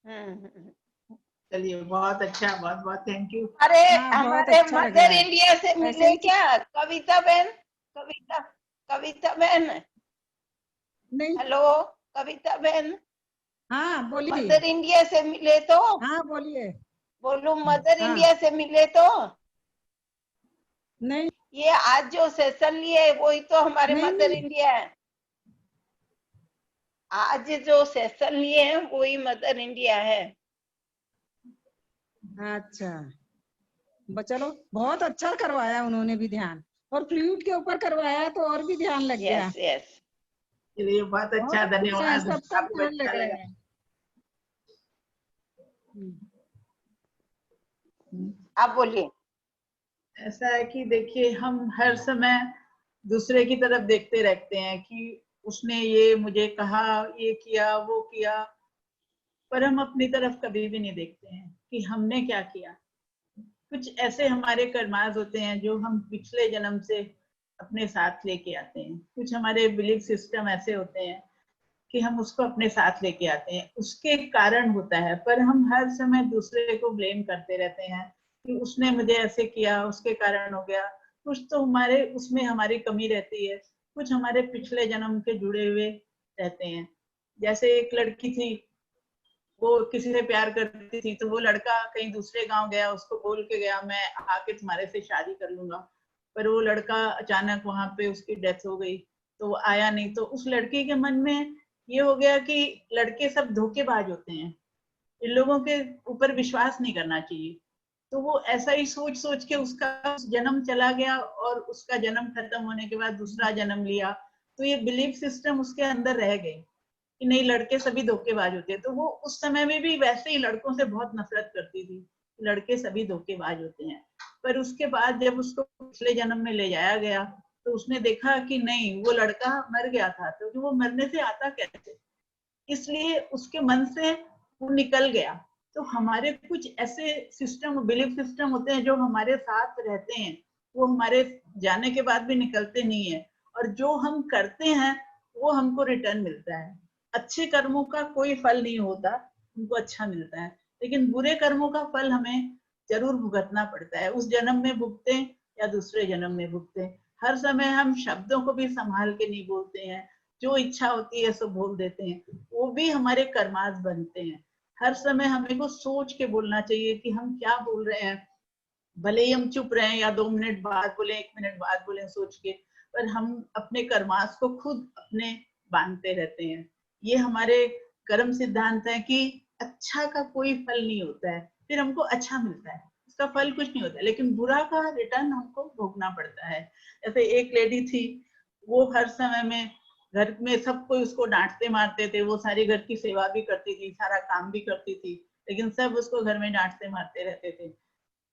हम्म। चलिए, बहुत अच्छा, बहुत बहुत थैंक यू। अरे हाँ, बहुत हमारे अच्छा लग रहा मदर है। इंडिया से ऐसे मिले ही क्या कविता बहन? कविता कविता बहन, नहीं। हेलो कविता बहन, हाँ बोलिए। मदर इंडिया से मिले तो? हाँ बोलिए। बोलू मदर हाँ इंडिया से मिले तो? नहीं ये आज जो सेशन लिए वही तो हमारे नहीं मदर नहीं। इंडिया है। आज जो सेशन लिए हैं वही मदर इंडिया है। अच्छा, चलो बहुत अच्छा करवाया उन्होंने भी ध्यान, और फ्लूइड के ऊपर करवाया तो और भी ध्यान लग गया। Yes yes. चलिए, बहुत अच्छा, बहुत खुश है, धन्यवाद, सबका आपको ध्यान अच्छा लग रहा लगा। है। आप बोलिए। ऐसा है कि देखिए, हम हर समय दूसरे की तरफ देखते रहते हैं कि उसने ये मुझे कहा, ये किया, वो किया, पर हम अपनी तरफ कभी भी नहीं देखते हैं कि हमने क्या किया। कुछ ऐसे हमारे कर्माज होते हैं जो हम पिछले जन्म से अपने साथ लेके आते हैं। कुछ हमारे बिलीफ सिस्टम ऐसे होते हैं कि हम उसको अपने साथ लेके आते हैं, उसके कारण होता है। पर हम हर समय दूसरे को ब्लेम करते रहते हैं कि उसने मुझे ऐसे किया, उसके कारण हो गया। कुछ तो हमारे उसमें हमारी कमी रहती है, कुछ हमारे पिछले जन्म के जुड़े हुए रहते हैं। जैसे एक लड़की थी, वो किसी से प्यार करती थी, तो वो लड़का कहीं दूसरे गांव गया, उसको बोल के गया मैं आके तुम्हारे से शादी कर लूंगा। पर वो लड़का अचानक वहां पे उसकी डेथ हो गई, तो वो आया नहीं। तो उस लड़की के मन में ये हो गया कि लड़के सब धोखेबाज होते हैं, इन लोगों के ऊपर विश्वास नहीं करना चाहिए। तो वो ऐसा ही सोच सोच के उसका जन्म चला गया, और उसका जन्म खत्म होने के बाद दूसरा जन्म लिया। तो ये बिलीफ सिस्टम उसके अंदर रह गई कि नहीं, लड़के सभी धोखेबाज होते हैं। तो वो उस समय में भी वैसे ही लड़कों से बहुत नफरत करती थी, लड़के सभी धोखेबाज होते हैं। पर उसके बाद जब उसको पिछले जन्म में ले जाया गया, तो उसने देखा कि नहीं, वो लड़का मर गया था, तो वो मरने से आता कैसे, इसलिए उसके मन से वो निकल गया। तो हमारे कुछ ऐसे सिस्टम, बिलीफ सिस्टम होते हैं जो हमारे साथ रहते हैं, वो हमारे जाने के बाद भी निकलते नहीं है। और जो हम करते हैं वो हमको रिटर्न मिलता है। अच्छे कर्मों का कोई फल नहीं होता, उनको अच्छा मिलता है, लेकिन बुरे कर्मों का फल हमें जरूर भुगतना पड़ता है, उस जन्म में भुगते या दूसरे जन्म में भुगते। हर समय हम शब्दों को भी संभाल के नहीं बोलते हैं, जो इच्छा होती है सो बोल देते हैं, वो भी हमारे कर्मास बनते हैं। हर समय हमें को सोच के बोलना चाहिए कि हम क्या बोल रहे हैं। भले ही हम चुप रहे या 2 मिनट बाद बोले, 1 मिनट बाद बोले सोच के, पर हम अपने कर्मास को खुद अपने बांधते रहते हैं। ये हमारे कर्म सिद्धांत है कि अच्छा का कोई फल नहीं होता है, फिर हमको अच्छा मिलता है, उसका फल कुछ नहीं होता है, लेकिन बुरा का रिटर्न हमको भोगना पड़ता है। जैसे एक लेडी थी, वो हर समय में घर में सब कोई उसको डांटते मारते थे, वो सारी घर की सेवा भी करती थी, सारा काम भी करती थी, लेकिन सब उसको घर में डांटते मारते रहते थे।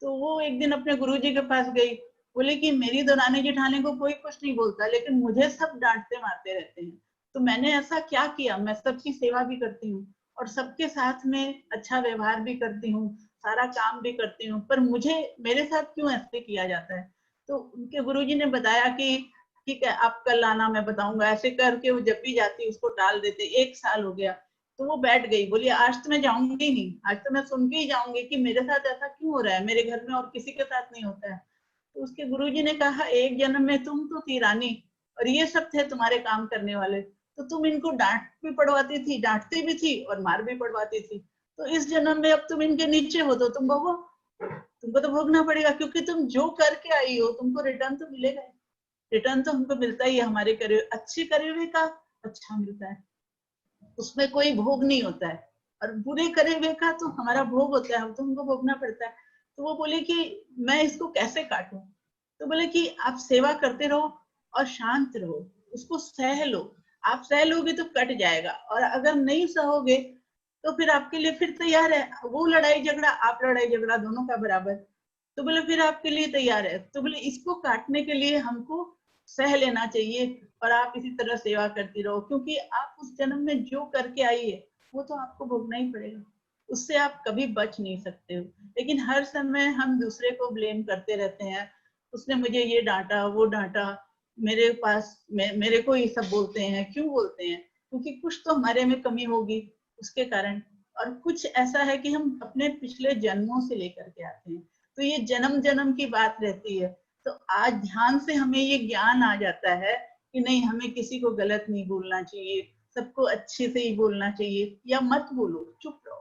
तो वो एक दिन अपने गुरुजी के पास गई, बोले कि मेरी दौरानी जेठानी को कोई कुछ नहीं बोलता, लेकिन मुझे सब डांटते मारते रहते हैं। तो मैंने ऐसा क्या किया, मैं सबकी सेवा भी करती हूँ और सबके साथ में अच्छा व्यवहार भी करती हूँ, सारा काम भी करती हूँ, पर मुझे मेरे साथ क्यों ऐसे किया जाता है। तो उनके गुरुजी ने बताया कि ठीक है, आप कल आना, मैं बताऊंगा। ऐसे करके वो जब भी जाती उसको टाल देते। 1 साल हो गया, तो वो बैठ गई, बोली आज तो मैं जाऊंगी नहीं, आज तो मैं सुन के ही जाऊंगी कि मेरे साथ ऐसा क्यों हो रहा है, मेरे घर में और किसी के साथ नहीं होता है। तो उसके गुरुजी ने कहा, एक जन्म में तुम तो थी रानी और ये सब थे तुम्हारे काम करने वाले, तो तुम इनको डांट भी पड़वाती थी, डांटती भी थी और मार भी पड़वाती थी। तो इस जन्म में अब तुम इनके नीचे हो तो तुम भोगो, तुमको तो भोगना पड़ेगा, क्योंकि तुम जो करके आई हो तुमको रिटर्न तो मिलेगा। रिटर्न तो हमको मिलता ही है, हमारे करे अच्छे करे हुए का अच्छा मिलता है, उसमें कोई भोग नहीं होता है। और बुरे करे हुए का तो हमारा भोग होता है, तो हमको भोगना पड़ता है। तो वो बोले कि मैं इसको कैसे काटूं? तो बोले कि आप सेवा करते रहो और शांत रहो, उसको सह लो। आप सह लोगे तो कट जाएगा, और अगर नहीं सहोगे तो फिर आपके लिए फिर तैयार है वो लड़ाई झगड़ा, आप लड़ाई झगड़ा दोनों का बराबर। तो बोले फिर आपके लिए तैयार है। तो बोले इसको काटने के लिए हमको सह लेना चाहिए, और आप इसी तरह सेवा करती रहो, क्योंकि आप उस जन्म में जो करके आई है वो तो आपको भोगना ही पड़ेगा, उससे आप कभी बच नहीं सकते हो। लेकिन हर समय हम दूसरे को ब्लेम करते रहते हैं, उसने मुझे ये डांटा वो डांटा, मेरे पास मेरे को ये सब बोलते हैं। क्यों बोलते हैं? क्योंकि कुछ तो हमारे में कमी होगी उसके कारण, और कुछ ऐसा है कि हम अपने पिछले जन्मों से लेकर के आते हैं। तो ये जन्म जन्म की बात रहती है। तो आज ध्यान से हमें ये ज्ञान आ जाता है कि नहीं, हमें किसी को गलत नहीं बोलना चाहिए, सबको अच्छे से ही बोलना चाहिए, या मत बोलो, चुप रहो।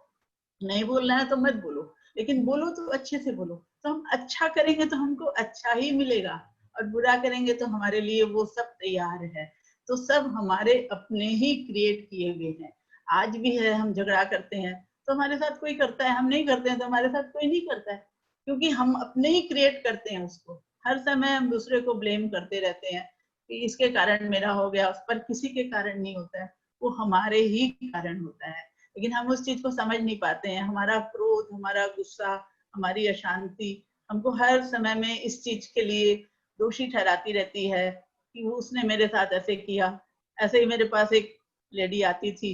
नहीं बोलना है तो मत बोलो, लेकिन बोलो तो अच्छे से बोलो। तो हम अच्छा करेंगे तो हमको अच्छा ही मिलेगा, और बुरा करेंगे तो हमारे लिए वो सब तैयार है। तो सब हमारे अपने ही क्रिएट किए हुए हैं। आज भी है, हम झगड़ा करते हैं तो हमारे साथ कोई करता है, हम नहीं करते हैं तो हमारे साथ कोई नहीं करता है, क्योंकि हम अपने ही क्रिएट करते हैं उसको। हर समय हम दूसरे को ब्लेम करते रहते हैं कि इसके कारण मेरा हो गया, उस पर किसी के कारण नहीं होता है, वो हमारे ही कारण होता है। लेकिन हम उस चीज को समझ नहीं पाते हैं। हमारा क्रोध, हमारा गुस्सा, हमारी अशांति हमको हर समय में इस चीज के लिए दोषी ठहराती रहती है कि वो उसने मेरे साथ ऐसे किया। ऐसे ही मेरे पास एक लेडी आती थी,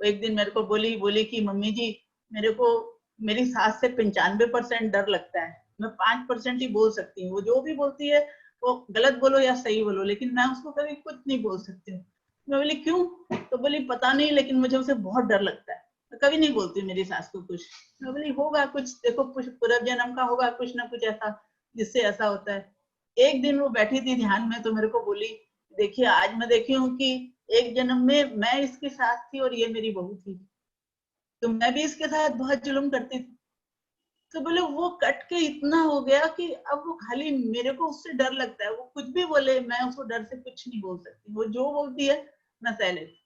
वो एक दिन मेरे को बोली कि मम्मी जी, मेरे को मेरी सास से 95% डर लगता है, मैं 5% ही बोल सकती हूँ। वो जो भी बोलती है वो गलत बोलो या सही बोलो, लेकिन मैं उसको कभी कुछ नहीं बोल सकती हूँ। मैं बोली क्यों? तो बोली पता नहीं, लेकिन मुझे उसे बहुत डर लगता है, मैं कभी नहीं बोलती मेरी सास को कुछ। मैं बोली होगा कुछ, देखो कुछ पूर्व जन्म का होगा कुछ ना कुछ ऐसा जिससे ऐसा होता है। एक दिन वो बैठी थी ध्यान में, तो मेरे को बोली देखिए आज मैं देखी हूँ कि एक जन्म में मैं इसके साथ थी और ये मेरी बहू थी, तो मैं भी इसके साथ बहुत जुल्म करती थी। तो बोले वो कट के इतना हो गया कि अब वो खाली मेरे को उससे डर लगता है, वो कुछ भी बोले मैं उसको डर से कुछ नहीं बोल सकती, वो जो बोलती है मैं सह लेती।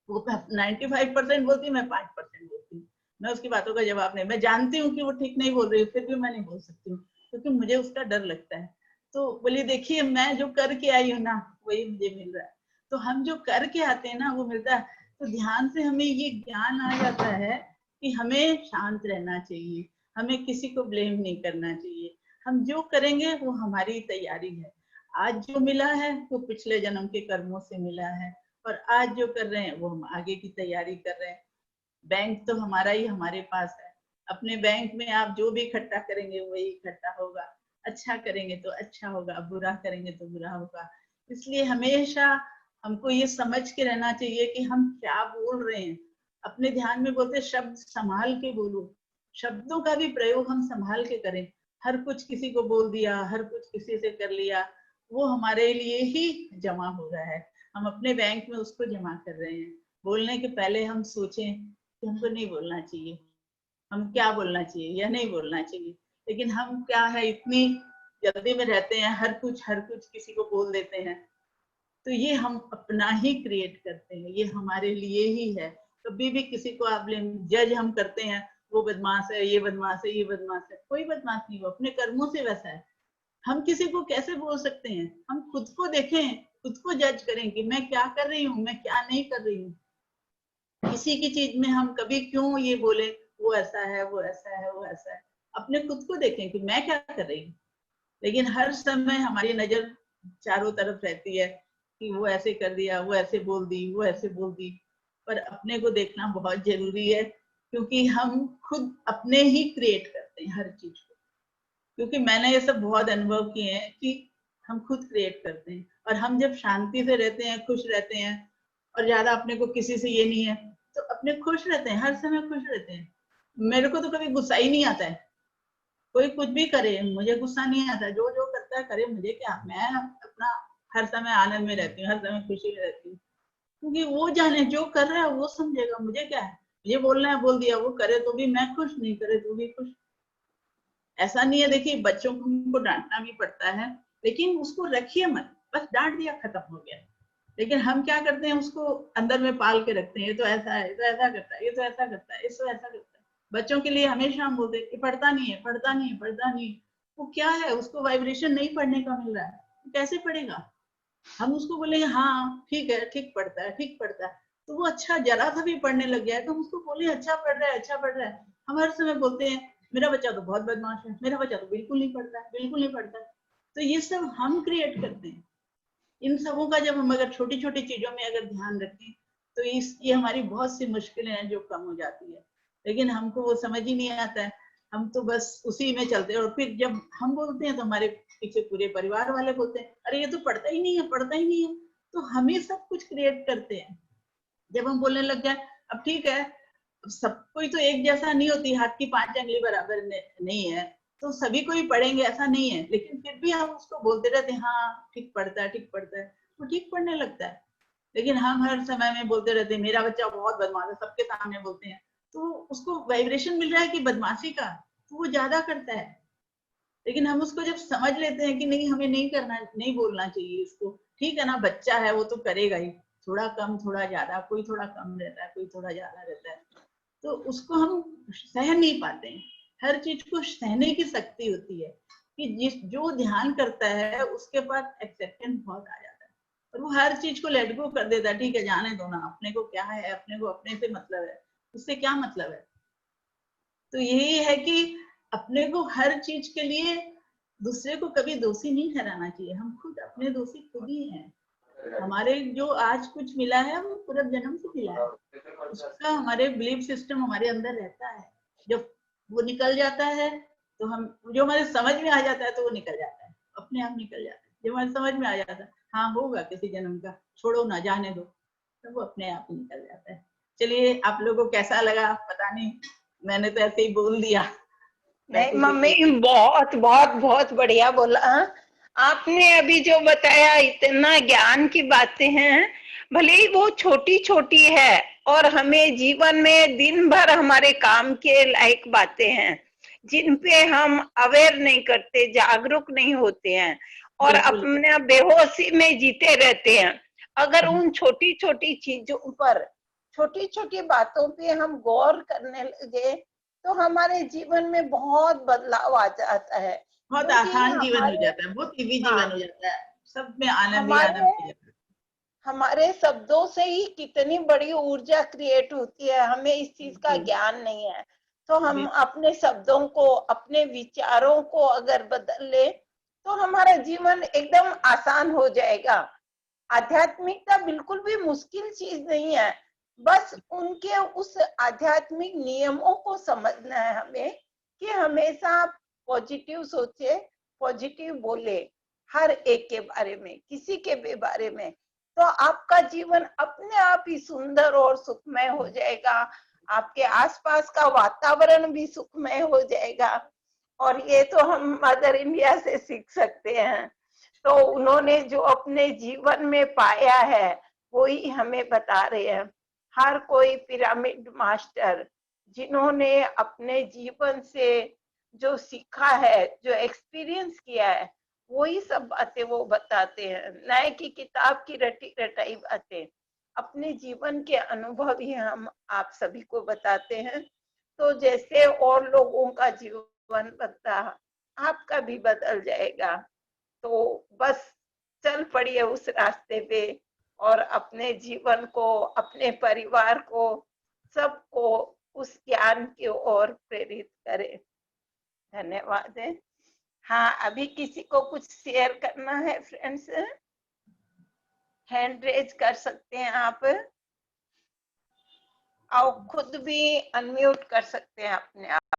वो 95% बोलती है, मैं 5% बोलती हूँ। मैं उसकी बातों का जवाब नहीं, मैं जानती हूँ कि वो ठीक नहीं बोल रही है, फिर भी मैं नहीं बोल सकती हूँ क्योंकि मुझे उसका डर लगता है। तो बोली देखिए मैं जो करके आई हूँ ना वही मुझे मिल रहा है। तो हम जो करके आते हैं ना वो मिलता है। तो ध्यान से हमें ये ज्ञान आ जाता है कि हमें शांत रहना चाहिए, हमें किसी को ब्लेम नहीं करना चाहिए। हम जो करेंगे वो हमारी तैयारी है। आज जो मिला है वो पिछले जन्म के कर्मों से मिला है, और आज जो कर रहे हैं वो हम आगे की तैयारी कर रहे हैं। बैंक तो हमारा ही हमारे पास है, अपने बैंक में आप जो भी इकट्ठा करेंगे वही इकट्ठा होगा। अच्छा करेंगे तो अच्छा होगा, बुरा करेंगे तो बुरा होगा। इसलिए हमेशा हमको ये समझ के रहना चाहिए कि हम क्या बोल रहे हैं। अपने ध्यान में बोलते शब्द संभाल के बोलो, शब्दों का भी प्रयोग हम संभाल के करें। हर कुछ किसी को बोल दिया, हर कुछ किसी से कर लिया, वो हमारे लिए ही जमा हो रहा है, हम अपने बैंक में उसको जमा कर रहे हैं। बोलने के पहले हम सोचें कि हमको नहीं बोलना चाहिए, हम क्या बोलना चाहिए या नहीं बोलना चाहिए। लेकिन हम क्या है, इतनी जल्दी में रहते हैं, हर कुछ किसी को बोल देते हैं। तो ये हम अपना ही क्रिएट करते हैं, ये हमारे लिए ही है। कभी भी किसी को आप जज हम करते हैं, वो बदमाश है, ये बदमाश है, ये बदमाश है। कोई बदमाश नहीं, वो अपने कर्मों से वैसा है। हम किसी को कैसे बोल सकते हैं? हम खुद को देखें, खुद को जज करें कि मैं क्या कर रही हूँ, मैं क्या नहीं कर रही हूँ। किसी की चीज में हम कभी क्यों ये बोले वो ऐसा है, वो ऐसा है, वो ऐसा है। अपने खुद को देखें कि मैं क्या कर रही हूँ। लेकिन हर समय हमारी नजर चारों तरफ रहती है कि वो ऐसे कर दिया, वो ऐसे बोल दी, वो ऐसे बोल दी। पर अपने को देखना बहुत जरूरी है, क्योंकि हम खुद अपने ही क्रिएट करते हैं हर चीज को। क्योंकि मैंने ये सब बहुत अनुभव किए हैं कि हम खुद क्रिएट करते हैं, और हम जब शांति से रहते हैं, खुश रहते हैं, और ज्यादा अपने को किसी से ये नहीं है, तो अपने खुश रहते हैं, हर समय खुश रहते हैं। मेरे को तो कभी गुस्सा ही नहीं आता है, कोई कुछ भी करे मुझे गुस्सा नहीं आता। जो जो करता है करे, मुझे क्या, मैं अपना हर समय आनंद में रहती हूँ, हर समय खुशी में रहती हूँ। क्योंकि वो जाने जो कर रहा है वो समझेगा, मुझे क्या है। ये बोलना है बोल दिया, वो करे तो भी मैं खुश, नहीं करे तो भी खुश। ऐसा नहीं है, देखिए बच्चों को हमको डांटना भी पड़ता है, लेकिन उसको रखिए मत, बस डांट दिया खत्म हो गया। लेकिन हम क्या करते हैं, उसको अंदर में पाल के रखते हैं, ये तो ऐसा है, ये तो ऐसा करता है, ये तो ऐसा करता है, इसको ऐसा करता है। बच्चों के लिए हमेशा हम बोलते हैं कि पढ़ता नहीं है, पढ़ता नहीं है, पढ़ता नहीं है। वो क्या है, उसको वाइब्रेशन नहीं पढ़ने का मिल रहा है, तो कैसे पढ़ेगा? हम उसको बोलेंगे हाँ ठीक है, ठीक पढ़ता है, ठीक पढ़ता है, तो वो अच्छा जरा सा भी पढ़ने लग गया है तो हम उसको बोले अच्छा पढ़ रहा है, अच्छा पढ़ रहा है। हम हर समय बोलते हैं मेरा बच्चा तो बहुत बदमाश है, मेरा बच्चा तो बिल्कुल नहीं पढ़ता है, बिल्कुल नहीं पढ़ता है। तो ये सब हम क्रिएट करते हैं। इन सबों का जब हम अगर छोटी छोटी चीजों में अगर ध्यान रखें तो ये हमारी बहुत सी मुश्किलें हैं जो कम हो जाती है। लेकिन हमको वो समझ ही नहीं आता है, हम तो बस उसी में चलते हैं। और फिर जब हम बोलते हैं तो हमारे पीछे पूरे परिवार वाले बोलते हैं अरे ये तो पढ़ता ही नहीं है, पढ़ता ही नहीं है। तो हम ही सब कुछ क्रिएट करते हैं। जब हम बोलने लग जाए अब ठीक है, सब कोई तो एक जैसा नहीं होती, हाथ की 5 अंगुली बराबर नहीं है, तो सभी को ही पढ़ेंगे ऐसा नहीं है। लेकिन फिर भी हम उसको बोलते रहते हैं हाँ ठीक पढ़ता है, ठीक पढ़ता है, वो ठीक पढ़ने लगता है। लेकिन हम हर समय में बोलते रहते हैं मेरा बच्चा बहुत बदमाश है, सबके सामने बोलते हैं, तो उसको वाइब्रेशन मिल रहा है कि बदमाशी का, तो वो ज्यादा करता है। लेकिन हम उसको जब समझ लेते हैं कि नहीं हमें नहीं करना, नहीं बोलना चाहिए इसको, ठीक है ना बच्चा है वो तो करेगा ही, थोड़ा कम थोड़ा ज्यादा, कोई थोड़ा कम रहता है, कोई थोड़ा ज्यादा रहता है, तो उसको हम सह नहीं पाते हैं। हर चीज को सहने की शक्ति होती है कि जो ध्यान करता है उसके पास एक्सेप्टेंस बहुत आ जाता है और वो हर चीज को लेट गो कर देता है। ठीक है जाने दो ना, अपने को क्या है, अपने को अपने से मतलब है, उससे क्या मतलब है। तो यही है कि अपने को हर चीज के लिए दूसरे को कभी दोषी नहीं ठहराना चाहिए। हम खुद अपने दोषी खुद ही हैं। हमारे जो आज कुछ मिला है वो पूर्व जन्म से मिला है, उसका हमारे बिलीफ सिस्टम हमारे अंदर रहता है। जब वो निकल जाता है तो हम, जो हमारे समझ में आ जाता है तो वो निकल जाता है, अपने आप निकल जाता है। जो हमारे समझ में आ जाता है हाँ होगा किसी जन्म का, छोड़ो ना जाने दो, तो वो अपने आप ही निकल जाता है। चलिए आप लोगों को कैसा लगा पता नहीं, मैंने तो ऐसे ही बोल दिया। नहीं मम्मी बहुत बहुत बहुत बढ़िया बोला। आपने अभी जो बताया इतना ज्ञान की बातें हैं, भले ही वो छोटी छोटी है और हमें जीवन में दिन भर हमारे काम के लायक बातें हैं जिन पे हम अवेयर नहीं करते, जागरूक नहीं होते हैं और अपने बेहोशी में जीते रहते हैं। अगर उन छोटी छोटी चीजों पर, छोटी छोटी बातों पे हम गौर करने लगे तो हमारे जीवन में बहुत बदलाव आ जाता है। बहुत आसान जीवन हो जाता है, बहुत इजी जीवन हो जाता है, सब में आनंद ही आनंद हो जाता है। हमारे शब्दों से ही कितनी बड़ी ऊर्जा क्रिएट होती है, हमें इस चीज का ज्ञान नहीं है। तो हम अपने शब्दों को, अपने विचारों को अगर बदल ले तो हमारा जीवन एकदम आसान हो जाएगा। आध्यात्मिकता बिल्कुल भी मुश्किल चीज नहीं है, बस उनके उस आध्यात्मिक नियमों को समझना है हमें कि हमेशा पॉजिटिव सोचे, पॉजिटिव बोले हर एक के बारे में, किसी के भी बारे में, तो आपका जीवन अपने आप ही सुंदर और सुखमय हो जाएगा। आपके आसपास का वातावरण भी सुखमय हो जाएगा। और ये तो हम मदर इंडिया से सीख सकते हैं। तो उन्होंने जो अपने जीवन में पाया है वो ही हमें बता रहे हैं। हर कोई पिरामिड मास्टर जिन्होंने अपने जीवन से जो सीखा है, जो एक्सपीरियंस किया है, वही सब बातें वो बताते हैं, न कि किताब की रटी रटाई बातें। अपने जीवन के अनुभव ही हम आप सभी को बताते हैं। तो जैसे और लोगों का जीवन बदला, आपका भी बदल जाएगा। तो बस चल पड़िए उस रास्ते पे और अपने जीवन को, अपने परिवार को, सबको उस ज्ञान की ओर प्रेरित करें। धन्यवाद है। हाँ, अभी किसी को कुछ शेयर करना है फ्रेंड्स, हैंड रेज कर सकते हैं आप, और खुद भी अनम्यूट कर सकते हैं अपने आप।